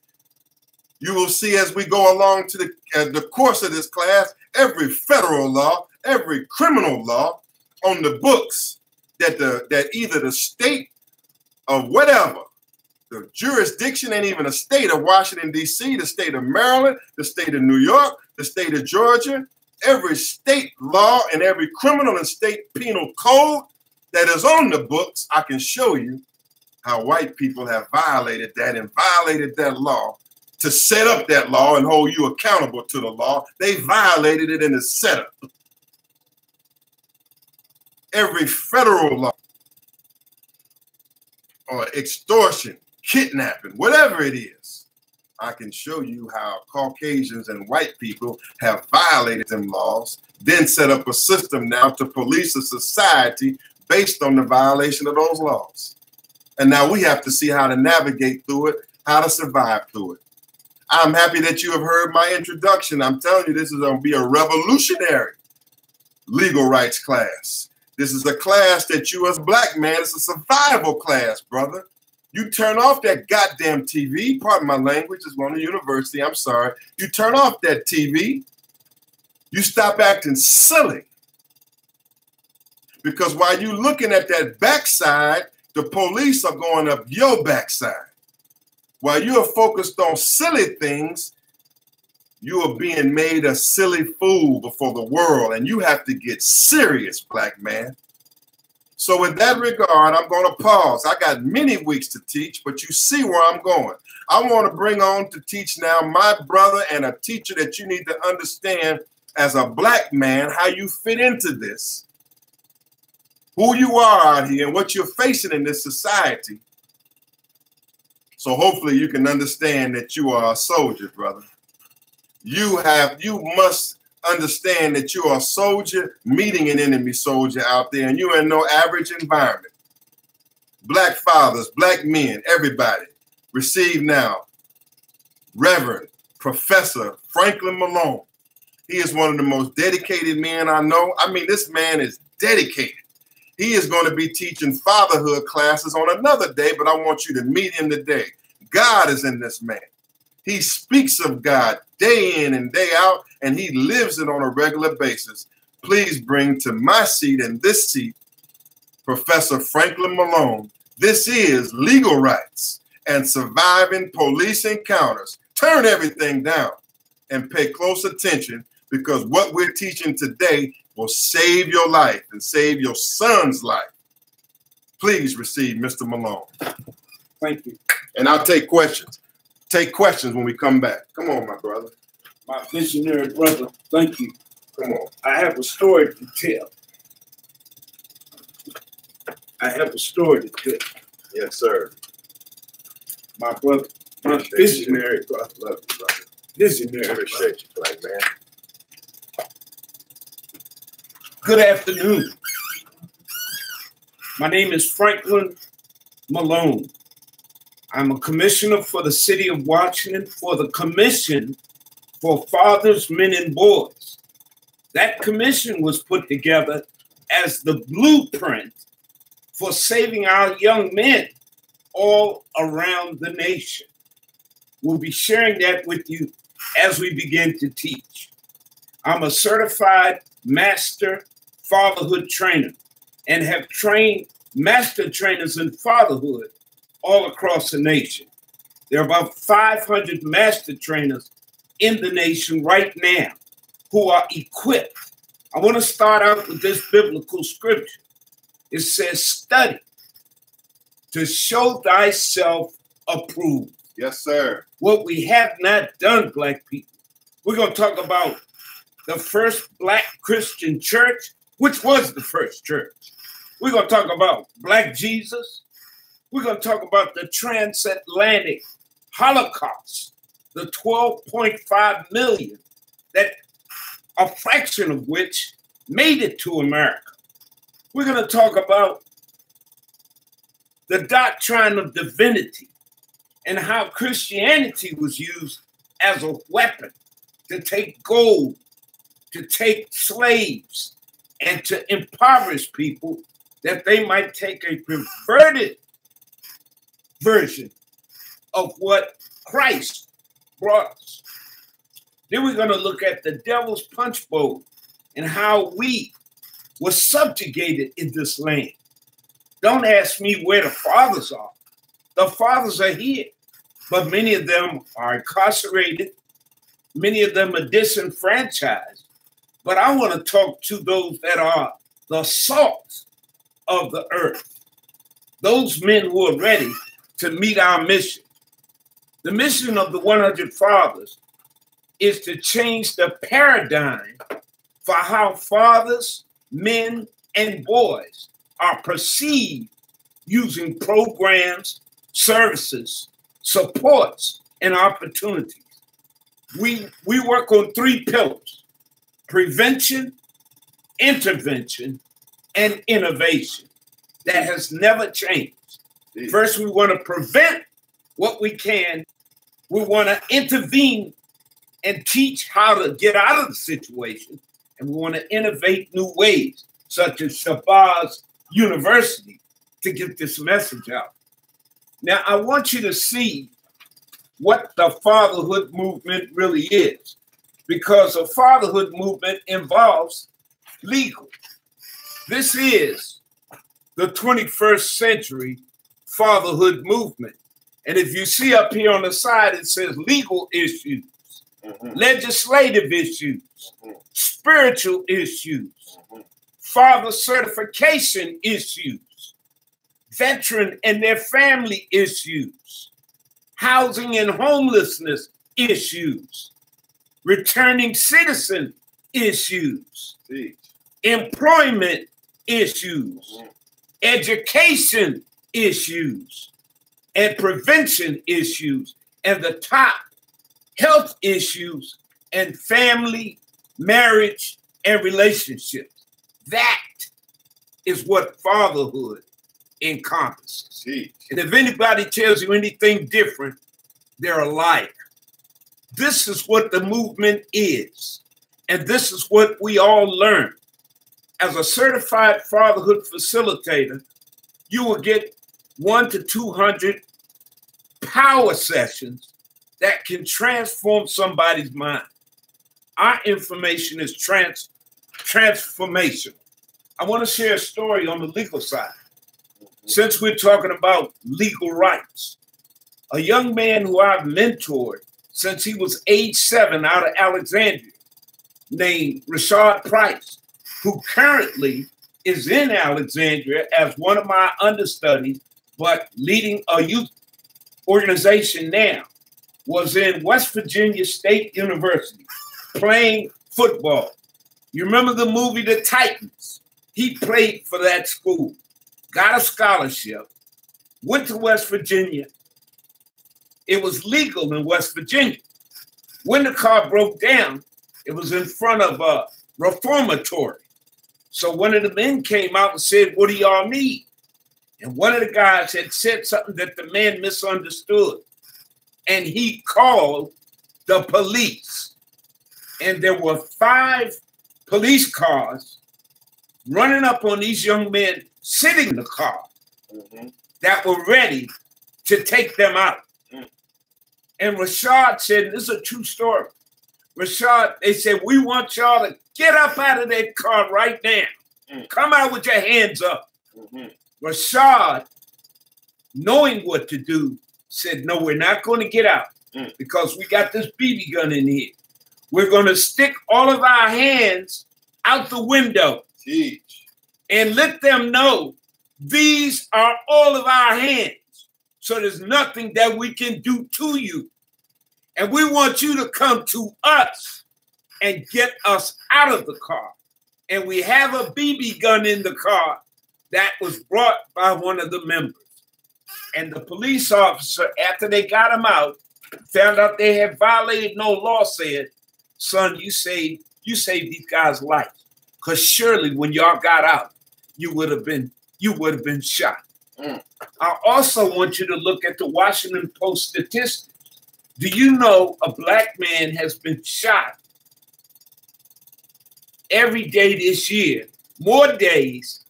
You will see as we go along to the course of this class, every federal law, every criminal law on the books that either the state of whatever, the jurisdiction ain't even a state of Washington, D.C., the state of Maryland, the state of New York, the state of Georgia, every state law and every criminal and state penal code that is on the books, I can show you how white people have violated that and violated that law to set up that law and hold you accountable to the law. They violated it in the setup. Every federal law or extortion, kidnapping, whatever it is, I can show you how Caucasians and white people have violated them laws, then set up a system now to police a society based on the violation of those laws. And now we have to see how to navigate through it, how to survive through it. I'm happy that you have heard my introduction. I'm telling you, this is going to be a revolutionary legal rights class. This is a class that you as black man, it's a survival class, brother. You turn off that goddamn TV, pardon my language, it's on the university, I'm sorry. You turn off that TV, you stop acting silly. Because while you're looking at that backside, the police are going up your backside. While you are focused on silly things, you are being made a silly fool before the world, and you have to get serious, black man. So in that regard, I'm going to pause. I got many weeks to teach, but you see where I'm going. I want to bring on to teach now my brother and a teacher that you need to understand as a black man, how you fit into this, who you are out here and what you're facing in this society. So hopefully you can understand that you are a soldier, brother. You must understand that you are a soldier meeting an enemy soldier out there, and you're in no average environment. Black fathers, black men, everybody, receive now Reverend Professor Franklin Malone. He is one of the most dedicated men I know. I mean, this man is dedicated. He is going to be teaching fatherhood classes on another day, but I want you to meet him today. God is in this man. He speaks of God day in and day out, and he lives it on a regular basis. Please bring to my seat and this seat, Professor Franklin Malone. This is Legal Rights and Surviving Police Encounters. Turn everything down and pay close attention, because what we're teaching today will save your life and save your son's life. Please receive Mr. Malone. Thank you. And I'll take questions. Take questions when we come back. Come on, my brother. My visionary brother, thank you. Come on. I have a story to tell. I have a story to tell. Yes, sir. My brother, my visionary brother. Love you, brother. Visionary Appreciate you, black man. Good afternoon. My name is Franklin Malone. I'm a commissioner for the city of Washington for the Commission for Fathers, Men, and Boys. That commission was put together as the blueprint for saving our young men all around the nation. We'll be sharing that with you as we begin to teach. I'm a certified master fatherhood trainer and have trained master trainers in fatherhood all across the nation. There are about 500 master trainers in the nation right now who are equipped. I want to start out with this biblical scripture. It says, study to show thyself approved. Yes, sir. What we have not done, black people. We're going to talk about the first black Christian church, which was the first church. We're going to talk about Black Jesus. We're going to talk about the transatlantic Holocaust, the 12.5 million, that a fraction of which made it to America. We're going to talk about the doctrine of divinity and how Christianity was used as a weapon to take gold, to take slaves, and to impoverish people that they might take a perverted version of what Christ brought us. Then we're going to look at the devil's punch bowl and how we were subjugated in this land. Don't ask me where the fathers are. The fathers are here, but many of them are incarcerated. Many of them are disenfranchised. But I want to talk to those that are the salt of the earth, those men who are ready to meet our mission. The mission of the 100 Fathers is to change the paradigm for how fathers, men, and boys are perceived using programs, services, supports, and opportunities. We work on 3 pillars: prevention, intervention, and innovation. That has never changed. First, we want to prevent what we can. We want to intervene and teach how to get out of the situation. And we want to innovate new ways, such as Shabazz University, to get this message out. Now, I want you to see what the fatherhood movement really is, because a fatherhood movement involves legal. This is the 21st century fatherhood movement. And if you see up here on the side, it says legal issues, legislative issues, spiritual issues, father certification issues, veteran and their family issues, housing and homelessness issues, returning citizen issues, employment issues, education issues, and prevention issues, and the top, health issues and family, marriage, and relationships. That is what fatherhood encompasses. And if anybody tells you anything different, they're a liar. This is what the movement is. And this is what we all learn. As a certified fatherhood facilitator, you will get 100 to 200 power sessions that can transform somebody's mind. Our information is transformational. I want to share a story on the legal side. Since we're talking about legal rights, a young man who I've mentored since he was age 7 out of Alexandria, named Rashad Price, who currently is in Alexandria as one of my understudies, but leading a youth organization now, was in West Virginia State University playing football. You remember the movie The Titans? He played for that school, got a scholarship, went to West Virginia. It was legal in West Virginia. When the car broke down, it was in front of a reformatory. So one of the men came out and said, "What do y'all need?" And one of the guys had said something that the man misunderstood. And he called the police. And there were 5 police cars running up on these young men sitting in the car that were ready to take them out. And Rashad said, this is a true story. Rashad, they said, "We want y'all to get up out of that car right now. Come out with your hands up." Rashad, knowing what to do, said, "No, we're not going to get out because we got this BB gun in here. We're going to stick all of our hands out the window and let them know these are all of our hands. So there's nothing that we can do to you. And we want you to come to us and get us out of the car. And we have a BB gun in the car that was brought by one of the members." And the police officer, after they got him out, found out they had violated no law, said, "Son, you saved these guys' lives. Because surely when y'all got out, you would have been shot." I also want you to look at the Washington Post statistics. Do you know a black man has been shot every day this year, more days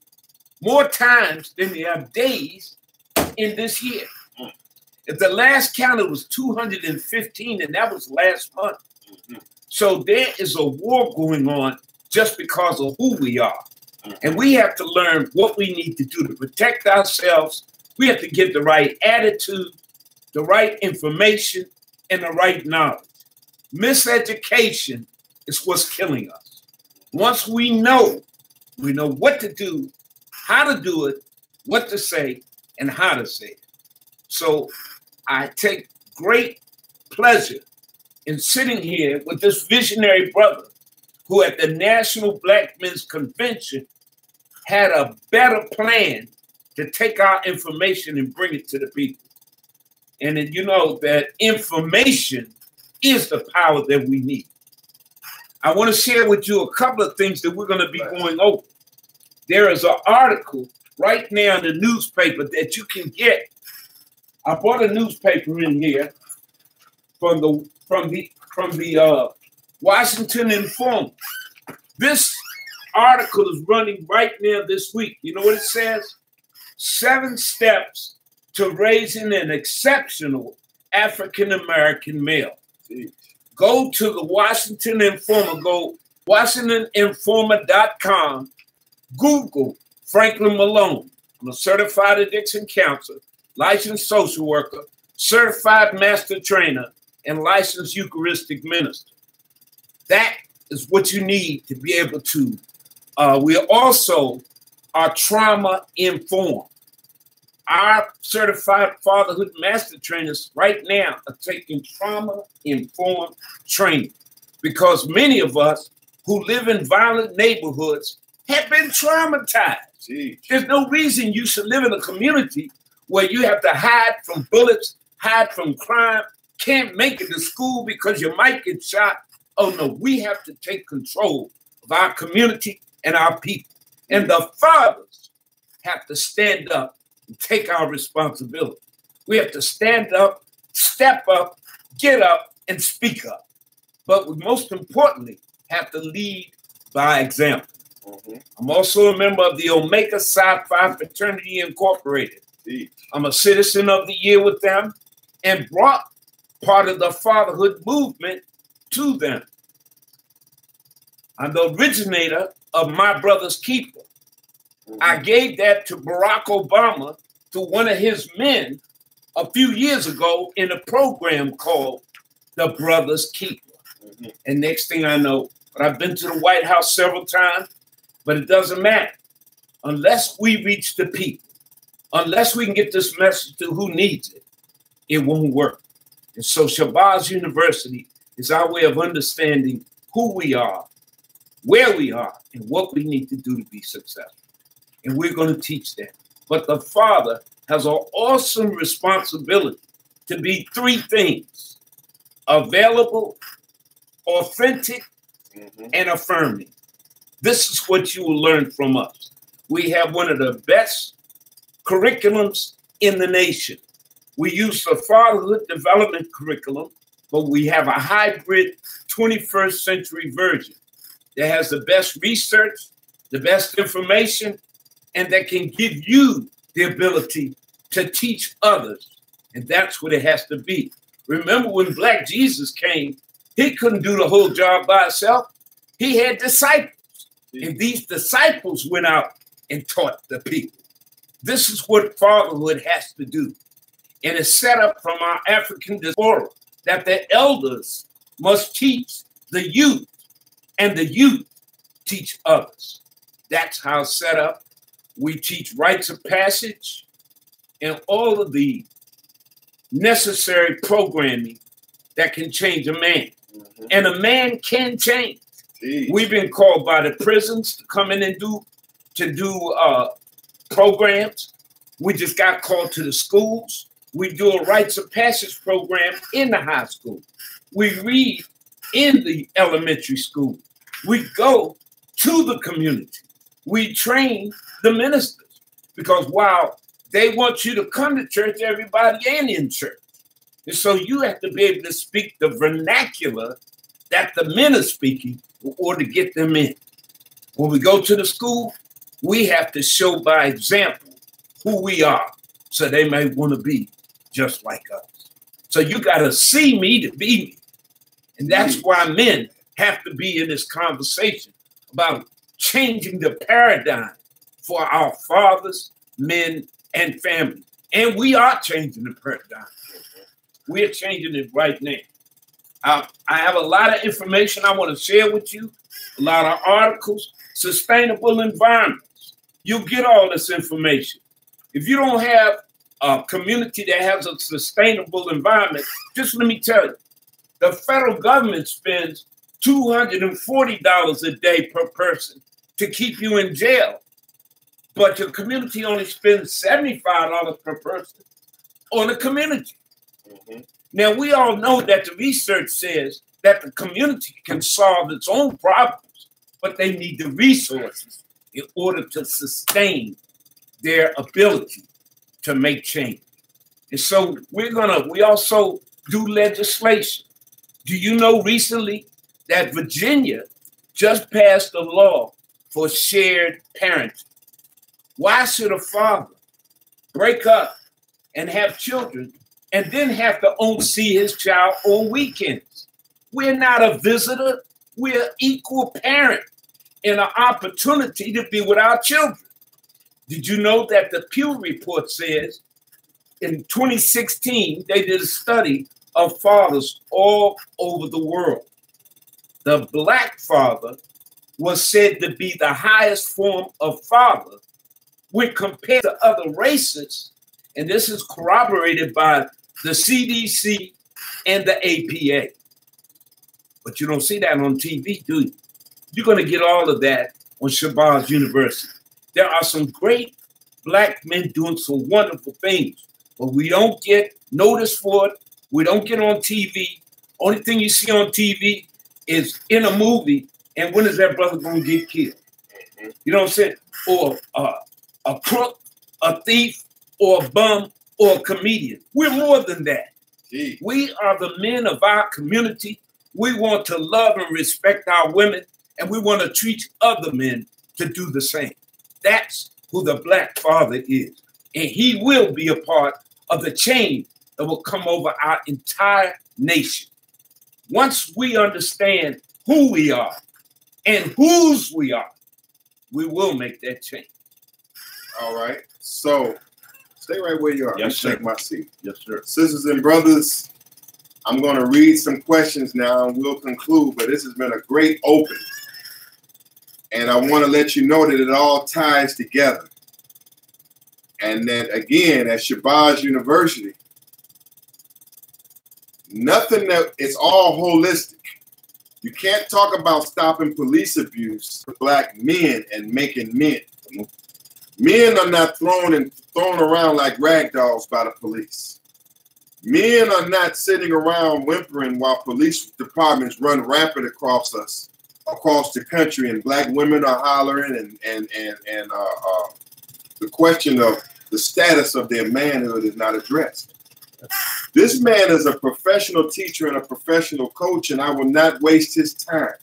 more times than they have days in this year. If the last count, it was 215, and that was last month. So there is a war going on just because of who we are. And we have to learn what we need to do to protect ourselves. We have to get the right attitude, the right information, and the right knowledge. Miseducation is what's killing us. Once we know what to do, how to do it, what to say, and how to say it. So I take great pleasure in sitting here with this visionary brother who at the National Black Men's Convention had a better plan to take our information and bring it to the people. And then you know that information is the power that we need. I want to share with you a couple of things that we're going to be going over. There is an article right now in the newspaper that you can get. I bought a newspaper in here from the Washington Informer. This article is running right now this week. You know what it says? 7 steps to raising an exceptional African-American male. Go to the Washington Informer, go WashingtonInformer.com, Google Franklin Malone. I'm a certified addiction counselor, licensed social worker, certified master trainer, and licensed Eucharistic minister. That is what you need to be able to. We also are trauma informed. Our certified fatherhood master trainers right now are taking trauma informed training because many of us who live in violent neighborhoods have been traumatized. Jeez. There's no reason you should live in a community where you have to hide from bullets, hide from crime, can't make it to school because you might get shot. Oh no, we have to take control of our community and our people. And the fathers have to stand up and take our responsibility. We have to stand up, step up, get up, and speak up. But we most importantly have to lead by example. I'm also a member of the Omega Psi Phi Fraternity Incorporated. I'm a citizen of the year with them and brought part of the fatherhood movement to them. I'm the originator of My Brother's Keeper. I gave that to Barack Obama, to one of his men a few years ago in a program called The Brother's Keeper. And next thing I know, but I've been to the White House several times, but it doesn't matter. Unless we reach the people, unless we can get this message to who needs it, it won't work. And so Shabazz University is our way of understanding who we are, where we are, and what we need to do to be successful. And we're going to teach them. But the father has an awesome responsibility to be 3 things: available, authentic, and affirming. This is what you will learn from us. We have one of the best curriculums in the nation. We use the fatherhood development curriculum, but we have a hybrid 21st century version that has the best research, the best information, and that can give you the ability to teach others. And that's what it has to be. Remember when Black Jesus came, he couldn't do the whole job by himself. He had disciples. And these disciples went out and taught the people. This is what fatherhood has to do. And it's set up from our African diaspora that the elders must teach the youth and the youth teach others. That's how it's set up. We teach rites of passage and all of the necessary programming that can change a man. And a man can change. We've been called by the prisons to come in and do programs. We just got called to the schools. We do a rites of passage program in the high school. We read in the elementary school. We go to the community. We train the ministers because while they want you to come to church, everybody ain't in church. And so you have to be able to speak the vernacular that the men are speaking in order to get them in. When we go to the school, We have to show by example who we are so they may want to be just like us. So you got to see me to be me. And that's why men have to be in this conversation about changing the paradigm for our fathers, men, and family. And we are changing the paradigm. We are changing it right now. I have a lot of information I want to share with you, a lot of articles, sustainable environments. You'll get all this information. If you don't have a community that has a sustainable environment, just let me tell you, the federal government spends $240 a day per person to keep you in jail. But your community only spends $75 per person on the community. Mm-hmm. Now, we all know that the research says that the community can solve its own problems, but they need the resources in order to sustain their ability to make change. And so we also do legislation. Do you know recently that Virginia just passed a law for shared parenting? Why should a father break up and have children and then have to see his child on weekends? We're not a visitor. We're an equal parent and an opportunity to be with our children. Did you know that the Pew report says in 2016, they did a study of fathers all over the world. The Black father was said to be the highest form of father when compared to other races. And this is corroborated by the CDC and the APA. But you don't see that on TV, do you? You're going to get all of that on Shabazz University. There are some great Black men doing some wonderful things, but we don't get noticed for it. We don't get on TV. Only thing you see on TV is in a movie, and when is that brother going to get killed? You know what I'm saying? Or a crook, a thief, or a bum, or a comedian. We're more than that. Gee. We are the men of our community. We want to love and respect our women, and we want to teach other men to do the same. That's who the Black father is. And he will be a part of the change that will come over our entire nation. Once we understand who we are and whose we are, we will make that change. All right. So stay right where you are. Yes, sir. Take my seat. Yes, sir. Sisters and brothers, I'm going to read some questions now and we'll conclude, but this has been a great open. And I want to let you know that it all ties together. And that, again, at Shabazz University, it's all holistic. You can't talk about stopping police abuse for Black men and making men. Men are not thrown around like rag dolls by the police. Men are not sitting around whimpering while police departments run rampant across the country, and Black women are hollering, and the question of the status of their manhood is not addressed. This man is a professional teacher and a professional coach, and I will not waste his time.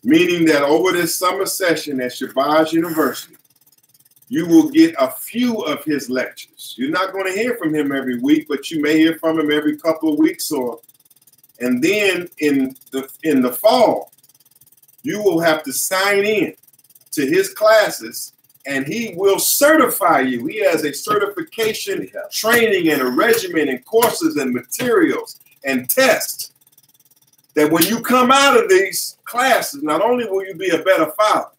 Meaning that over this summer session at Shabazz University, you will get a few of his lectures. You're not going to hear from him every week, but you may hear from him every couple of weeks, and then in the fall, you will have to sign in to his classes, and he will certify you. He has a certification training and a regimen and courses and materials and tests that when you come out of these classes, not only will you be a better father,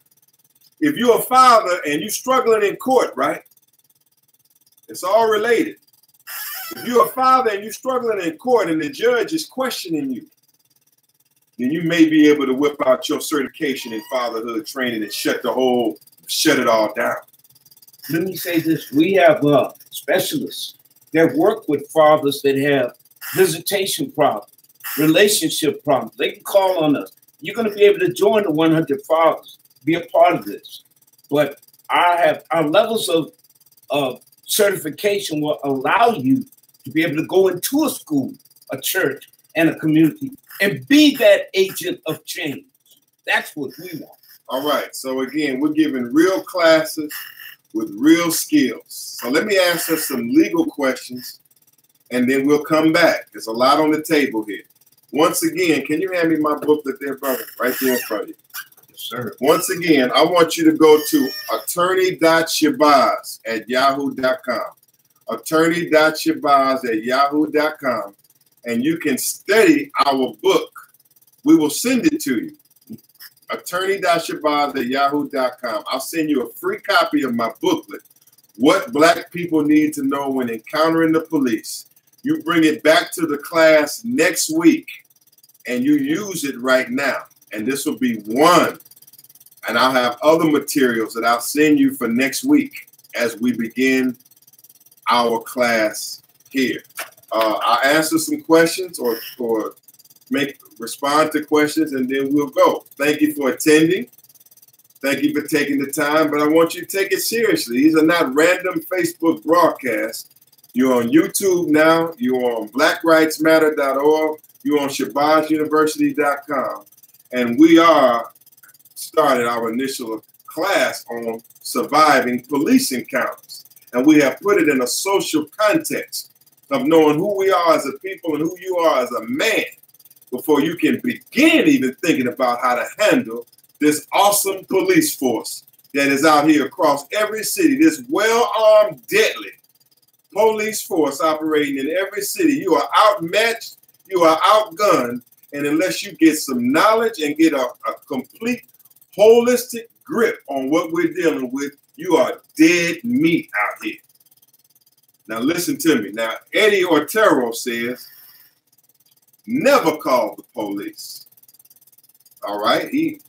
if you're a father and you're struggling in court, right? It's all related. If you're a father and you're struggling in court and the judge is questioning you, then you may be able to whip out your certification in fatherhood training and shut it all down. Let me say this. We have specialists that work with fathers that have visitation problems, relationship problems. They can call on us. You're going to be able to join the 100 Fathers, be a part of this. But our levels of certification will allow you to be able to go into a school, a church, and a community and be that agent of change. That's what we want. All right. So again, we're giving real classes with real skills. So let me answer some legal questions, and then we'll come back. There's a lot on the table here. Once again, can you hand me my booklet there, brother? Right there in front of you. Yes, sir. Once again, I want you to go to attorney.shabazz@yahoo.com. Attorney.shabazz@yahoo.com. And you can study our book. We will send it to you. Attorney.shabazz@yahoo.com. I'll send you a free copy of my booklet, What Black People Need to Know When Encountering the Police. You bring it back to the class next week, and you use it right now. And this will be one. And I'll have other materials that I'll send you for next week as we begin our class here. I'll answer some questions or respond to questions, and then we'll go. Thank you for attending. Thank you for taking the time, but I want you to take it seriously. These are not random Facebook broadcasts. You're on YouTube now. You're on blackrightsmatter.org. You're on ShabazzUniversity.com. And we are started our initial class on surviving police encounters. And we have put it in a social context of knowing who we are as a people and who you are as a man before you can begin even thinking about how to handle this awesome police force that is out here across every city, this well-armed, deadly police force operating in every city. You are outmatched, you are outgunned, and unless you get some knowledge and get a complete holistic grip on what we're dealing with, you are dead meat out here. Now listen to me. Now, Eddie Otero says, never call the police. All right, he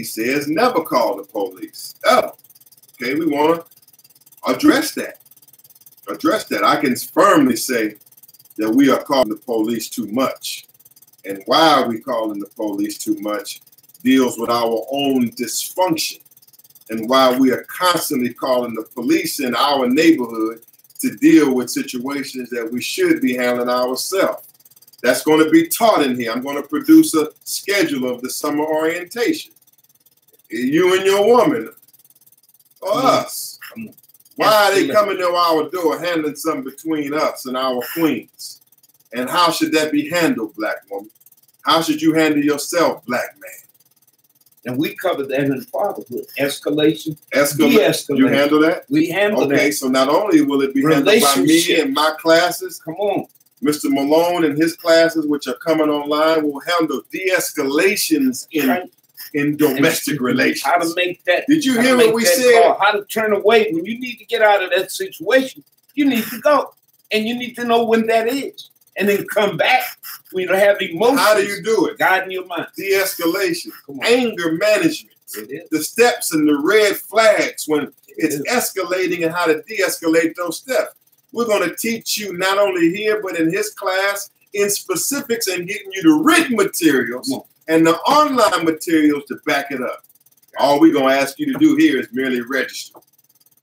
says never call the police. Oh, okay, we want to address that. I can firmly say that we are calling the police too much. And why are we calling the police too much deals with our own dysfunction and why we are constantly calling the police in our neighborhood to deal with situations that we should be handling ourselves. That's going to be taught in here. I'm going to produce a schedule of the summer orientation. You and your woman, or us. Why are they coming to our door handling something between us and our queens? And how should that be handled, black woman? How should you handle yourself, black man? And we covered that in fatherhood. Escalation. De-escalation. You handle that? We handle that. Okay, so not only will it be handled by me and my classes, come on. Mr. Malone and his classes, which are coming online, will handle de-escalations in domestic relations. How to make that. Did you hear what we said? Call, how to turn away. When you need to get out of that situation, you need to go. And you need to know when that is. And then come back when you have emotions. How do you do it? Guiding your mind. De-escalation, anger management, the steps and the red flags when it's escalating and how to de-escalate those steps. We're going to teach you not only here, but in his class in specifics and getting you the written materials and the online materials to back it up. All we're going to ask you to do here is merely register.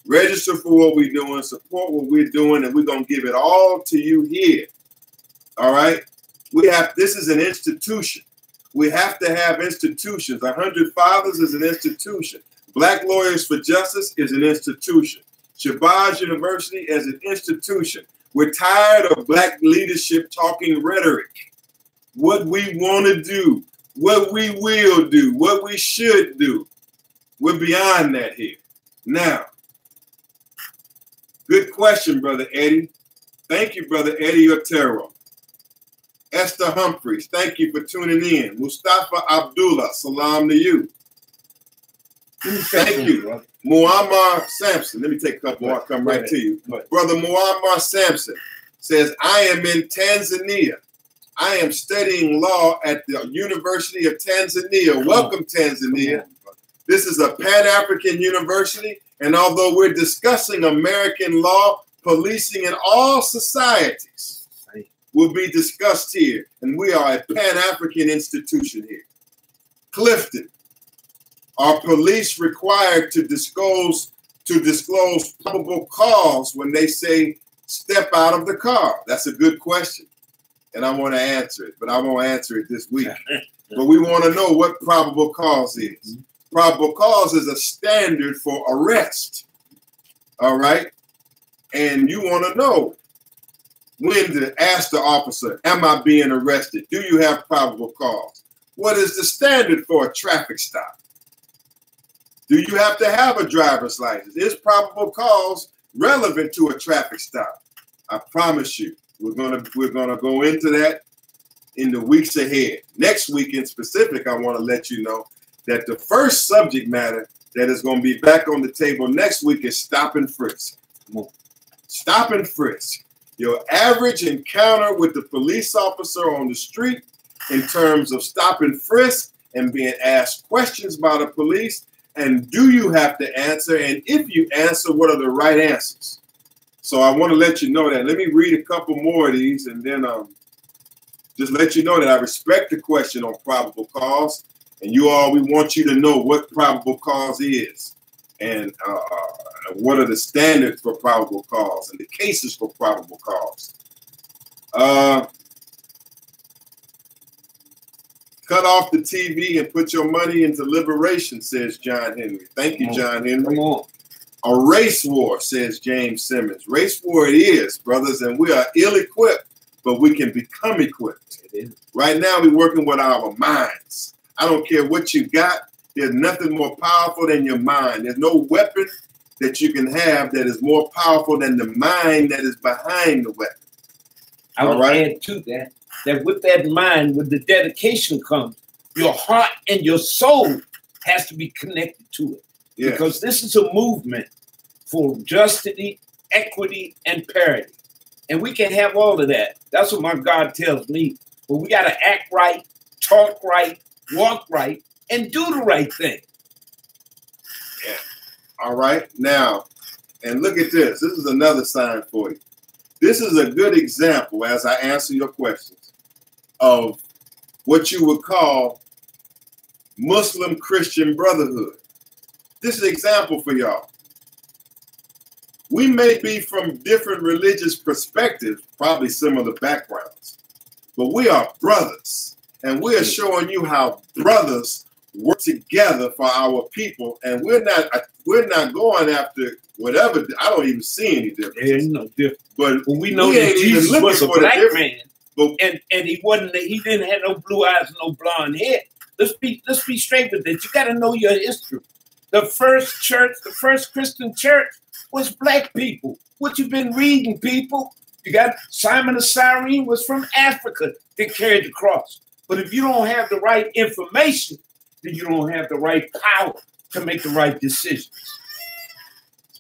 Register for what we're doing, support what we're doing, and we're going to give it all to you here. All right? This is an institution. We have to have institutions. 100 Fathers is an institution. Black Lawyers for Justice is an institution. Shabazz University is an institution. We're tired of black leadership talking rhetoric. What we want to do, what we will do, what we should do. We're beyond that here. Now, good question, Brother Eddie. Thank you, Brother Eddie Otero. Esther Humphreys, thank you for tuning in. Mustafa Abdullah, salam to you. Thank you. Muammar Sampson, let me take a couple more, I'll come right to you. Brother Muammar Sampson says, I am in Tanzania. I am studying law at the University of Tanzania. Welcome, Tanzania. This is a Pan-African university, and although we're discussing American law, policing in all societies will be discussed here, and we are a Pan-African institution here. Clifton, are police required to disclose probable cause when they say step out of the car? That's a good question, and I want to answer it, but I won't answer it this week. But we want to know what probable cause is. Probable cause is a standard for arrest. All right? And you want to know when to ask the officer, am I being arrested? Do you have probable cause? What is the standard for a traffic stop? Do you have to have a driver's license? Is probable cause relevant to a traffic stop? I promise you, we're gonna go into that in the weeks ahead. Next week in specific, I want to let you know that the first subject matter that is going to be back on the table next week is stop and frisk. Stop and frisk. Your average encounter with the police officer on the street in terms of stop and frisk and being asked questions by the police, and do you have to answer? And if you answer, what are the right answers? So I want to let you know that. Let me read a couple more of these and then just let you know that I respect the question on probable cause. And we want you to know what probable cause is and what are the standards for probable cause and the cases for probable cause. Cut off the TV and put your money into liberation, says John Henry. Thank you, John Henry. Come on. A race war, says James Simmons. Race war it is, brothers, and we are ill-equipped, but we can become equipped. Right now, we're working with our minds. I don't care what you got. There's nothing more powerful than your mind. There's no weapon that you can have that is more powerful than the mind that is behind the weapon. I would add to that, that with that mind, with the dedication comes, your heart and your soul has to be connected to it. Yes. Because this is a movement for justice, equity, and parity. And we can have all of that. That's what my God tells me. But we got to act right, talk right, walk right, and do the right thing. Yeah. All right. Now, and look at this. This is another sign for you. This is a good example, as I answer your questions, of what you would call Muslim Christian brotherhood. This is an example for y'all. We may be from different religious perspectives, probably similar backgrounds, but we are brothers. And we are showing you how brothers work together for our people. And we're not going after whatever. I don't even see any difference. There's no difference. But we know that Jesus was a black man, and he didn't have no blue eyes, no blonde hair. Let's be straight with it. You got to know your history. The first church, the first Christian church, was black people. What you been reading, people? You got Simon of Cyrene was from Africa that carried the cross. But if you don't have the right information, then you don't have the right power to make the right decisions.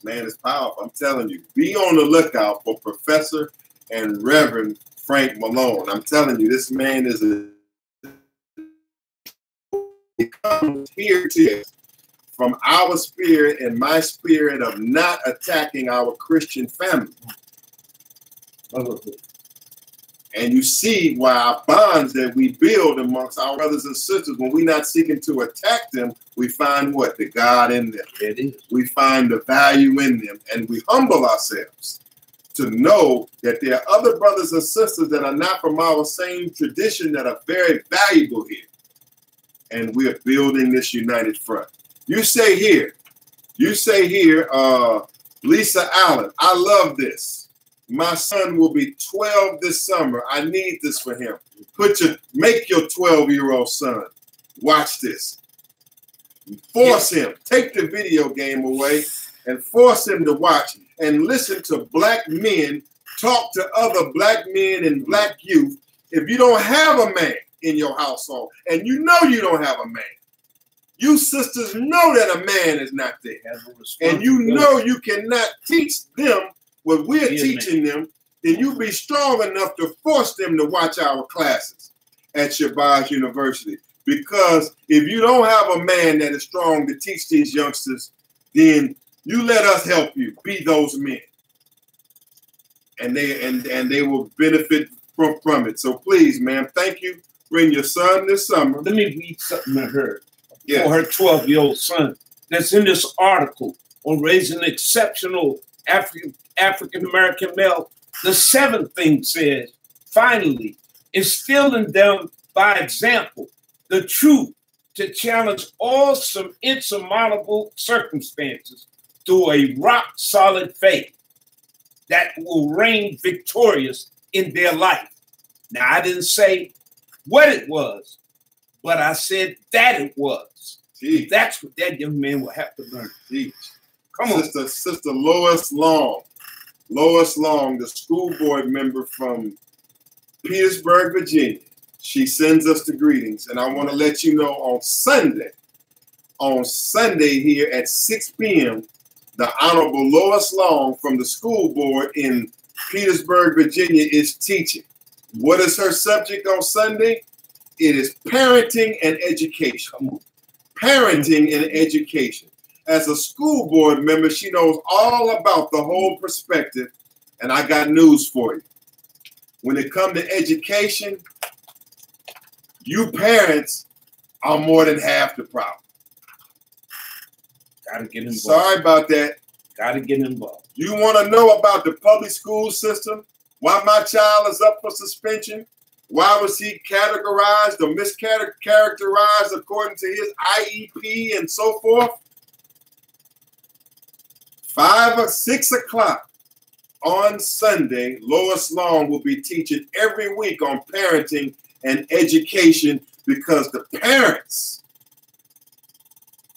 Man, it's powerful. I'm telling you. Be on the lookout for Professor and Reverend Frank Malone. I'm telling you, this man is he comes here to you from our spirit and my spirit of not attacking our Christian family. And you see why our bonds that we build amongst our brothers and sisters, when we're not seeking to attack them, we find what? The God in them. It is. We find the value in them, and we humble ourselves to know that there are other brothers and sisters that are not from our same tradition that are very valuable here. And we're building this united front. You say here, Lisa Allen, I love this. My son will be 12 this summer. I need this for him. Make your 12-year-old son watch this. Force him. Take the video game away and force him to watch and listen to black men talk to other black men and black youth. If you don't have a man in your household, and you know you don't have a man, you sisters know that a man is not there. And you know you cannot teach them what we're teaching them, then you be strong enough to force them to watch our classes at Shabazz University. Because if you don't have a man that is strong to teach these youngsters, then you let us help you be those men. And they will benefit from it. So please, ma'am, thank you. Bring your son this summer. Let me read something to her. For her 12-year-old son that's in this article on raising an exceptional African-American male. The 7th thing says, finally, instilling them by example the truth to challenge all some insurmountable circumstances through a rock-solid faith that will reign victorious in their life. Now, I didn't say what it was, but I said that it was. Jeez. That's what that young man will have to learn. Jeez. Come on. Sister Lois Long. Lois Long, the school board member from Petersburg, Virginia. She sends us the greetings. And I want to let you know on Sunday here at 6 p.m., the Honorable Lois Long from the school board in Petersburg, Virginia is teaching. What is her subject on Sunday? It is parenting and education. Parenting and education. As a school board member, she knows all about the whole perspective, and I got news for you. When it comes to education, you parents are more than half the problem. Gotta get involved. Sorry about that. Gotta get involved. You want to know about the public school system? Why my child is up for suspension? Why was he categorized or mischaracterized according to his IEP and so forth? 5 or 6 o'clock on Sunday, Lois Long will be teaching every week on parenting and education, because the parents,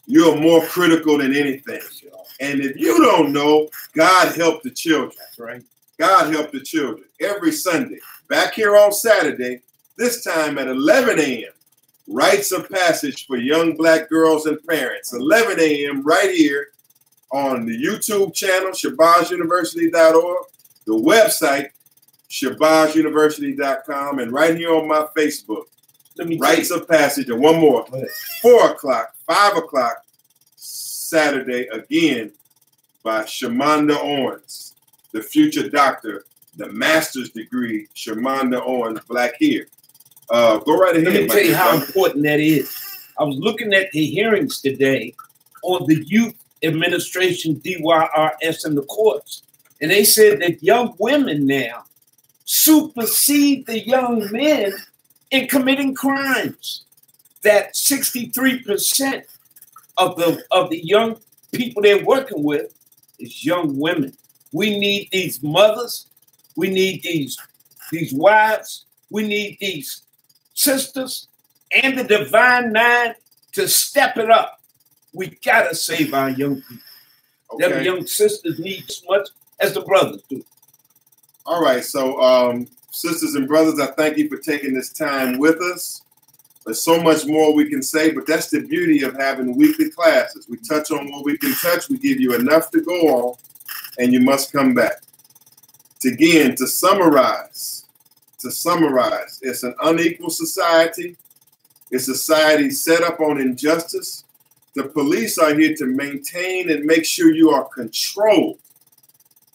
you're more critical than anything. And if you don't know, God help the children. That's right. God help the children. Every Sunday, back here on Saturday, this time at 11 a.m., Rites of Passage for young Black girls and parents. 11 a.m. right here on the YouTube channel, ShabazzUniversity.org, the website, ShabazzUniversity.com, and right here on my Facebook, Rites of Passage. And one more, 4 o'clock, 5 o'clock, Saturday, again, by Shamanda Owens, the future doctor, the master's degree, Shamanda Owens, black hair. Go right ahead. Let me tell you how important that is. I was looking at the hearings today on the youth administration DYRS in the courts, and they said that young women now supersede the young men in committing crimes. That 63% of the young people they're working with is young women. We need these mothers. We need these wives. We need these sisters and the Divine Nine to step it up. We gotta save our young people. Okay. Them young sisters need as much as the brothers do. All right, so sisters and brothers, I thank you for taking this time with us. There's so much more we can say, but that's the beauty of having weekly classes. We touch on what we can touch. We give you enough to go on, and you must come back. Again, to summarize, it's an unequal society. It's a society set up on injustice. The police are here to maintain and make sure you are controlled.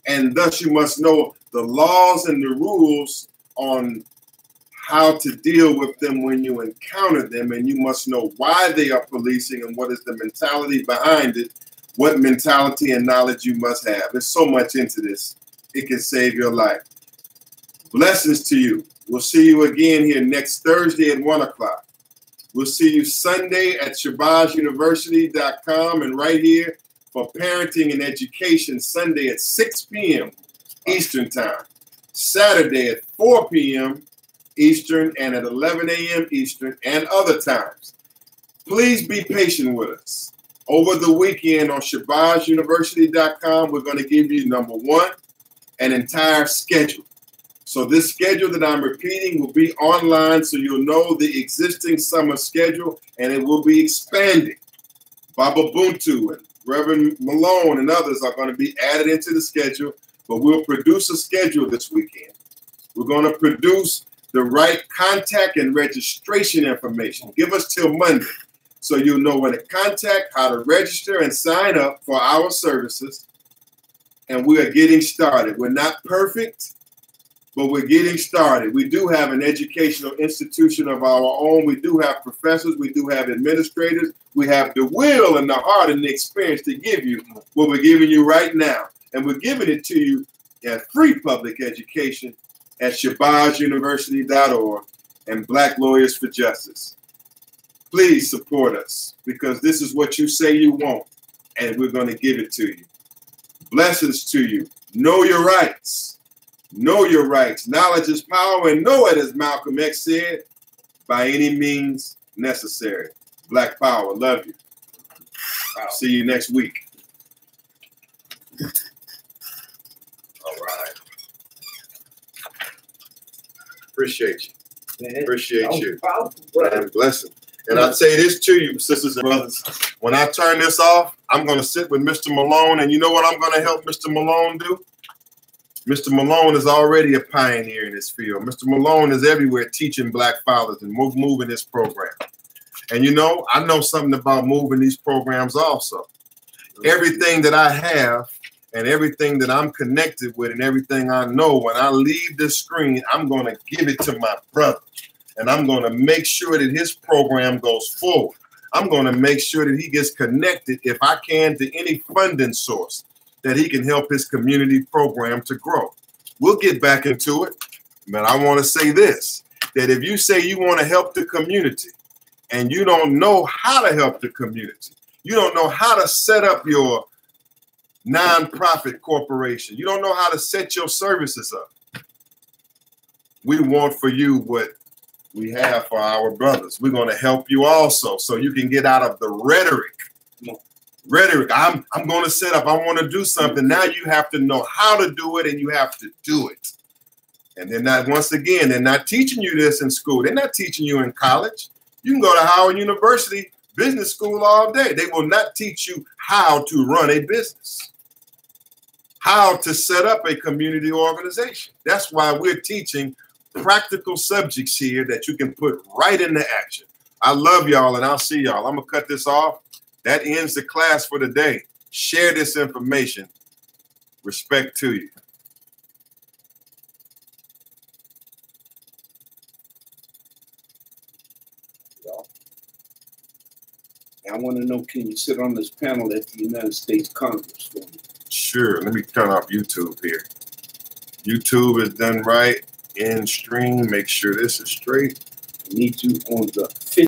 And thus you must know the laws and the rules on how to deal with them when you encounter them. And you must know why they are policing and what is the mentality behind it, what mentality and knowledge you must have. There's so much into this. It can save your life. Blessings to you. We'll see you again here next Thursday at 1 o'clock. We'll see you Sunday at ShabazzUniversity.com and right here for Parenting and Education Sunday at 6 p.m. Eastern Time. Saturday at 4 p.m. Eastern and at 11 a.m. Eastern and other times. Please be patient with us. Over the weekend on ShabazzUniversity.com, we're going to give you, number one, an entire schedule. So this schedule that I'm repeating will be online, so you'll know the existing summer schedule, and it will be expanding. Baba Buntu and Reverend Malone and others are going to be added into the schedule, but we'll produce a schedule this weekend. We're going to produce the right contact and registration information. Give us till Monday, so you'll know when to contact, how to register and sign up for our services, and we are getting started. We're not perfect, but we're getting started. We do have an educational institution of our own. We do have professors. We do have administrators. We have the will and the heart and the experience to give you what we're giving you right now. And we're giving it to you at free public education at ShabazzUniversity.org and Black Lawyers for Justice. Please support us, because this is what you say you want, and we're going to give it to you. Blessings to you. Know your rights. Know your rights. Knowledge is power, and know it, as Malcolm X said, by any means necessary. Black power. Love you. I'll see you next week. All right. Appreciate you. Man, Appreciate you. Powerful, brother. And blessing. And I'll say this to you, sisters and brothers. When I turn this off, I'm going to sit with Mr. Malone. And you know what I'm going to help Mr. Malone do? Mr. Malone is already a pioneer in this field. Mr. Malone is everywhere teaching Black fathers and moving this program. And you know, I know something about moving these programs also. Everything that I have and everything that I'm connected with and everything I know, when I leave this screen, I'm going to give it to my brother. And I'm going to make sure that his program goes forward. I'm going to make sure that he gets connected, if I can, to any funding source that he can help his community program to grow. We'll get back into it. But I want to say this, that if you say you want to help the community and you don't know how to help the community, you don't know how to set up your nonprofit corporation, you don't know how to set your services up, we want for you what we have for our brothers. We're going to help you also, so you can get out of the rhetoric. I'm going to set up, I want to do something. Now you have to know how to do it, and you have to do it. And they're not, once again, they're not teaching you this in school. They're not teaching you in college. You can go to Howard University Business School all day. They will not teach you how to run a business, how to set up a community organization. That's why we're teaching practical subjects here that you can put right into action. I love y'all, and I'll see y'all. I'm going to cut this off. That ends the class for today. Share this information. Respect to you. I want to know, can you sit on this panel at the United States Congress for me? Sure. Let me turn off YouTube here. YouTube is done right. In stream. Make sure this is straight. I need you on the